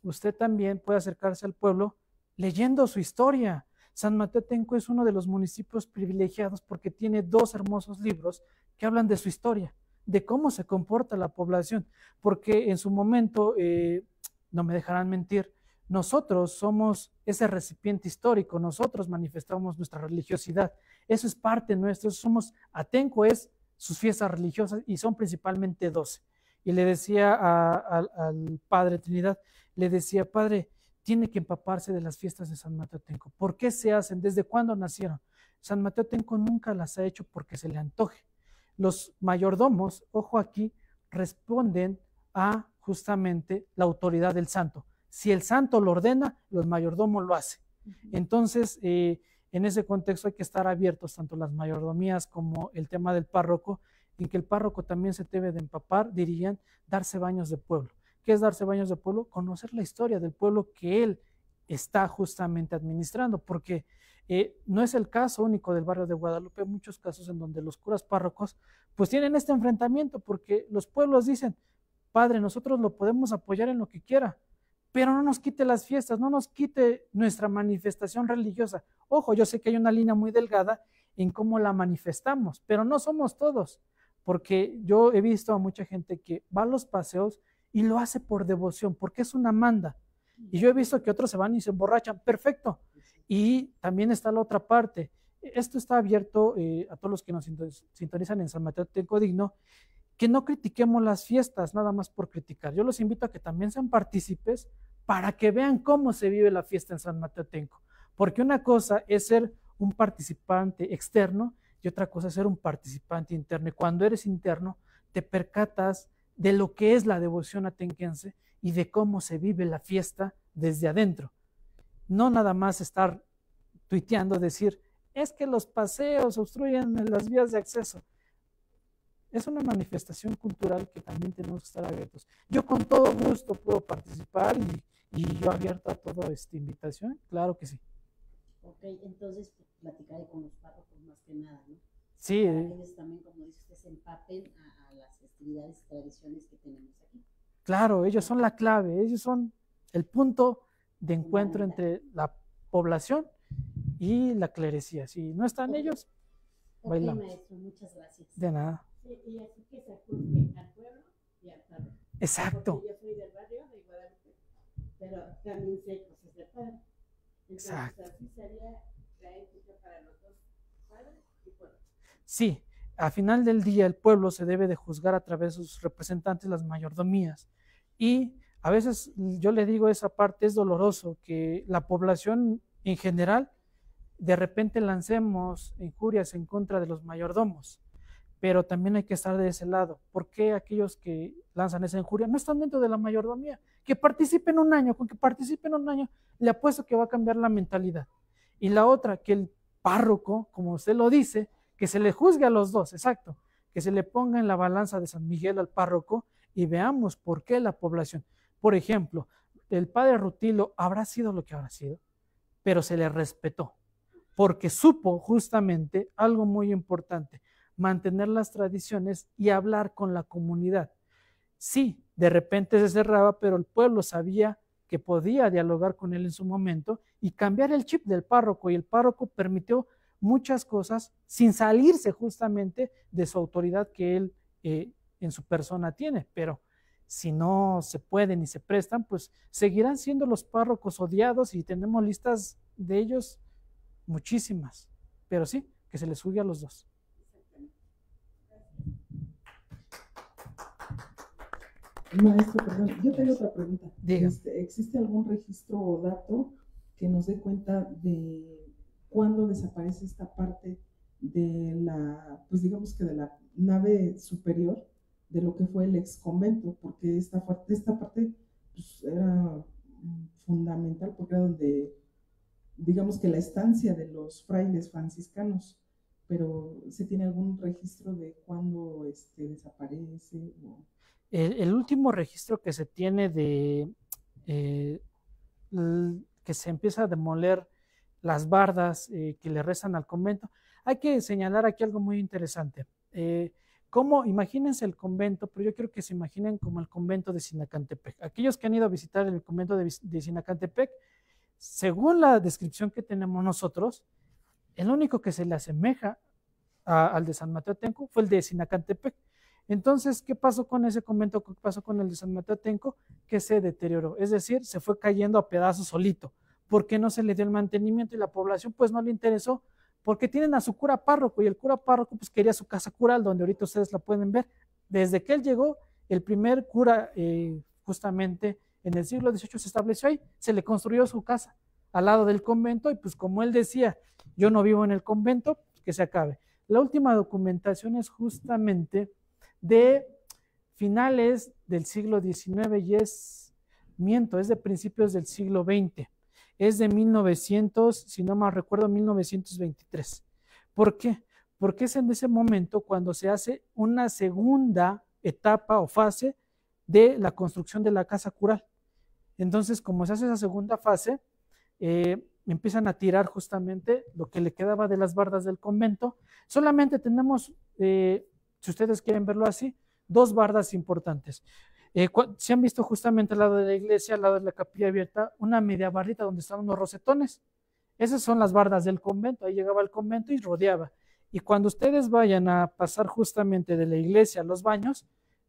usted también puede acercarse al pueblo leyendo su historia? San Mateo Atenco es uno de los municipios privilegiados porque tiene 2 hermosos libros que hablan de su historia, de cómo se comporta la población, porque en su momento, no me dejarán mentir, nosotros somos ese recipiente histórico, nosotros manifestamos nuestra religiosidad, eso es parte nuestra, somos Atenco, es sus fiestas religiosas, y son principalmente 12. Y le decía al padre Trinidad, le decía, padre, tiene que empaparse de las fiestas de San Mateo Atenco. ¿Por qué se hacen? ¿Desde cuándo nacieron? San Mateo Atenco nunca las ha hecho porque se le antoje. Los mayordomos, ojo aquí, responden a justamente la autoridad del santo. Si el santo lo ordena, los mayordomos lo hacen. Entonces, en ese contexto hay que estar abiertos, tanto las mayordomías como el tema del párroco, en que el párroco también se debe de empapar, dirían, darse baños de pueblo. ¿Qué es darse baños de pueblo? Conocer la historia del pueblo que él está justamente administrando, porque no es el caso único del barrio de Guadalupe, hay muchos casos en donde los curas párrocos pues tienen este enfrentamiento, porque los pueblos dicen, padre, nosotros lo podemos apoyar en lo que quiera, pero no nos quite las fiestas, no nos quite nuestra manifestación religiosa. Ojo, yo sé que hay una línea muy delgada en cómo la manifestamos, pero no somos todos, porque yo he visto a mucha gente que va a los paseos y lo hace por devoción, porque es una manda. Y yo he visto que otros se van y se emborrachan, perfecto. Y también está la otra parte. Esto está abierto a todos los que nos sintonizan en San Mateo Atenco Digno, que no critiquemos las fiestas nada más por criticar. Yo los invito a que también sean partícipes para que vean cómo se vive la fiesta en San Mateo Atenco. Porque una cosa es ser un participante externo y otra cosa es ser un participante interno. Y cuando eres interno, te percatas de lo que es la devoción atenquense y de cómo se vive la fiesta desde adentro. No nada más estar tuiteando, decir, es que los paseos obstruyen las vías de acceso. Es una manifestación cultural que también tenemos que estar abiertos. Yo con todo gusto puedo participar y yo abierto a toda esta invitación, claro que sí. Ok, entonces pues, platicaré con los párrocos más que nada, ¿no? Sí. Para que ellos también, como dice usted, se empapen a las festividades y tradiciones que tenemos aquí. Claro, ellos son la clave, ellos son el punto de encuentro entre la población y la clerecía. Si no están ellos, bailamos. Ok, maestro, muchas gracias. De nada. Sí, y así que se ajuste al pueblo y al párroco. Exacto. Porque yo soy del barrio de Guadalupe, pero también sé cosas del padre. Entonces, exacto. Así sería la ética para los dos, padres y pueblo. Sí, al final del día el pueblo se debe de juzgar a través de sus representantes, las mayordomías. Y a veces yo le digo esa parte, es doloroso que la población en general de repente lancemos injurias en contra de los mayordomos, pero también hay que estar de ese lado. ¿Por qué aquellos que lanzan esa injuria no están dentro de la mayordomía? Que participen un año, con que participen un año, le apuesto que va a cambiar la mentalidad. Y la otra, que el párroco, como usted lo dice, que se le juzgue a los dos, exacto, que se le ponga en la balanza de San Miguel al párroco y veamos por qué la población. Por ejemplo, el padre Rutilo habrá sido lo que habrá sido, pero se le respetó, porque supo justamente algo muy importante, mantener las tradiciones y hablar con la comunidad. Sí, de repente se cerraba, pero el pueblo sabía que podía dialogar con él en su momento y cambiar el chip del párroco, y el párroco permitió muchas cosas sin salirse justamente de su autoridad que él en su persona tiene, pero si no se pueden y se prestan, pues seguirán siendo los párrocos odiados y tenemos listas de ellos muchísimas, pero sí, que se les juzgue a los dos. Maestro, perdón, yo tengo otra pregunta. Diga. ¿Existe algún registro o dato que nos dé cuenta de cuándo desaparece esta parte de la, pues digamos que de la nave superior de lo que fue el ex convento? Porque esta parte pues, era fundamental, porque era donde, digamos que la estancia de los frailes franciscanos, pero ¿se tiene algún registro de cuándo desaparece? El último registro que se tiene de que se empieza a demoler las bardas que le rezan al convento, hay que señalar aquí algo muy interesante. Imagínense el convento, pero yo quiero que se imaginen como el convento de Sinacantepec. Aquellos que han ido a visitar el convento de Sinacantepec, según la descripción que tenemos nosotros, el único que se le asemeja al de San Mateo Atenco fue el de Sinacantepec. Entonces, ¿qué pasó con ese convento? ¿Qué pasó con el de San Mateo Atenco? Que se deterioró, es decir, se fue cayendo a pedazos solito, porque no se le dio el mantenimiento y la población pues no le interesó, porque tienen a su cura párroco y el cura párroco pues quería su casa cural, donde ahorita ustedes la pueden ver. Desde que él llegó, el primer cura justamente en el siglo XVIII se estableció ahí, se le construyó su casa al lado del convento y pues como él decía, yo no vivo en el convento, que se acabe. La última documentación es justamente de finales del siglo XIX y es de principios del siglo XX, es de 1900, si no mal recuerdo, 1923. ¿Por qué? Porque es en ese momento cuando se hace una segunda etapa o fase de la construcción de la casa cural. Entonces, como se hace esa segunda fase, empiezan a tirar justamente lo que le quedaba de las bardas del convento. Solamente tenemos, si ustedes quieren verlo así, dos bardas importantes. Se han visto justamente al lado de la iglesia, al lado de la capilla abierta, una media bardita donde están unos rosetones. Esas son las bardas del convento. Ahí llegaba el convento y rodeaba. Y cuando ustedes vayan a pasar justamente de la iglesia a los baños,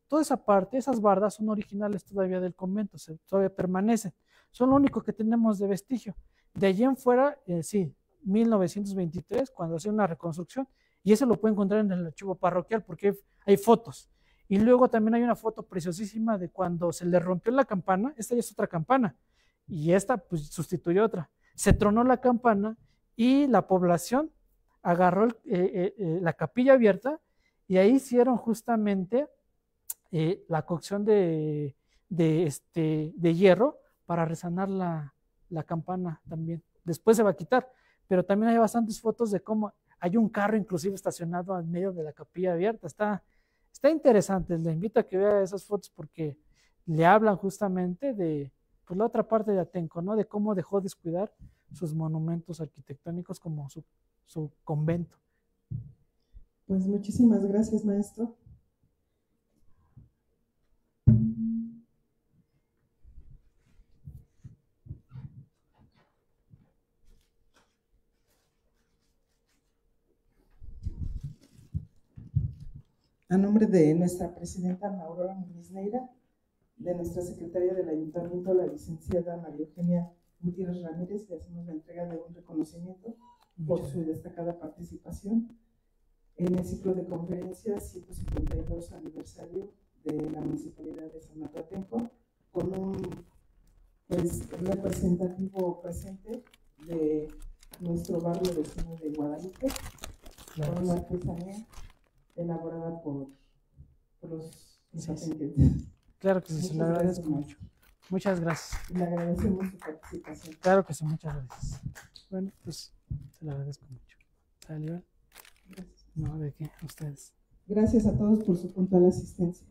toda esa parte, esas bardas son originales todavía del convento, todavía permanecen. Son lo único que tenemos de vestigio. De allí en fuera, sí, 1923, cuando hace una reconstrucción, y eso lo pueden encontrar en el archivo parroquial porque hay fotos. Y luego también hay una foto preciosísima de cuando se le rompió la campana. Esta ya es otra campana y esta pues sustituyó otra. Se tronó la campana y la población agarró la capilla abierta y ahí hicieron justamente la cocción de hierro para resanar la campana también. Después se va a quitar, pero también hay bastantes fotos de cómo hay un carro inclusive estacionado en medio de la capilla abierta. Está interesante, le invito a que vea esas fotos porque le hablan justamente de pues, la otra parte de Atenco, ¿no? De cómo dejó descuidar sus monumentos arquitectónicos como su convento. Pues muchísimas gracias, maestro. A nombre de nuestra presidenta Aurora Muñiz Neira, de nuestra secretaria del Ayuntamiento, la licenciada María Eugenia Gutiérrez Ramírez, le hacemos la entrega de un reconocimiento por su destacada participación en el ciclo de conferencias 152 aniversario de la Municipalidad de San Mateo Atenco, con un representativo presente de nuestro barrio vecino de Guadalupe, con una artesanía elaborada por los independientes. Claro que sí, se lo agradezco mucho. Muchas gracias. Le agradecemos su participación. Claro que sí, muchas gracias. Bueno, pues se lo agradezco mucho. ¿Salió? Gracias. No, ¿de qué? A ustedes. Gracias a todos por su puntual asistencia.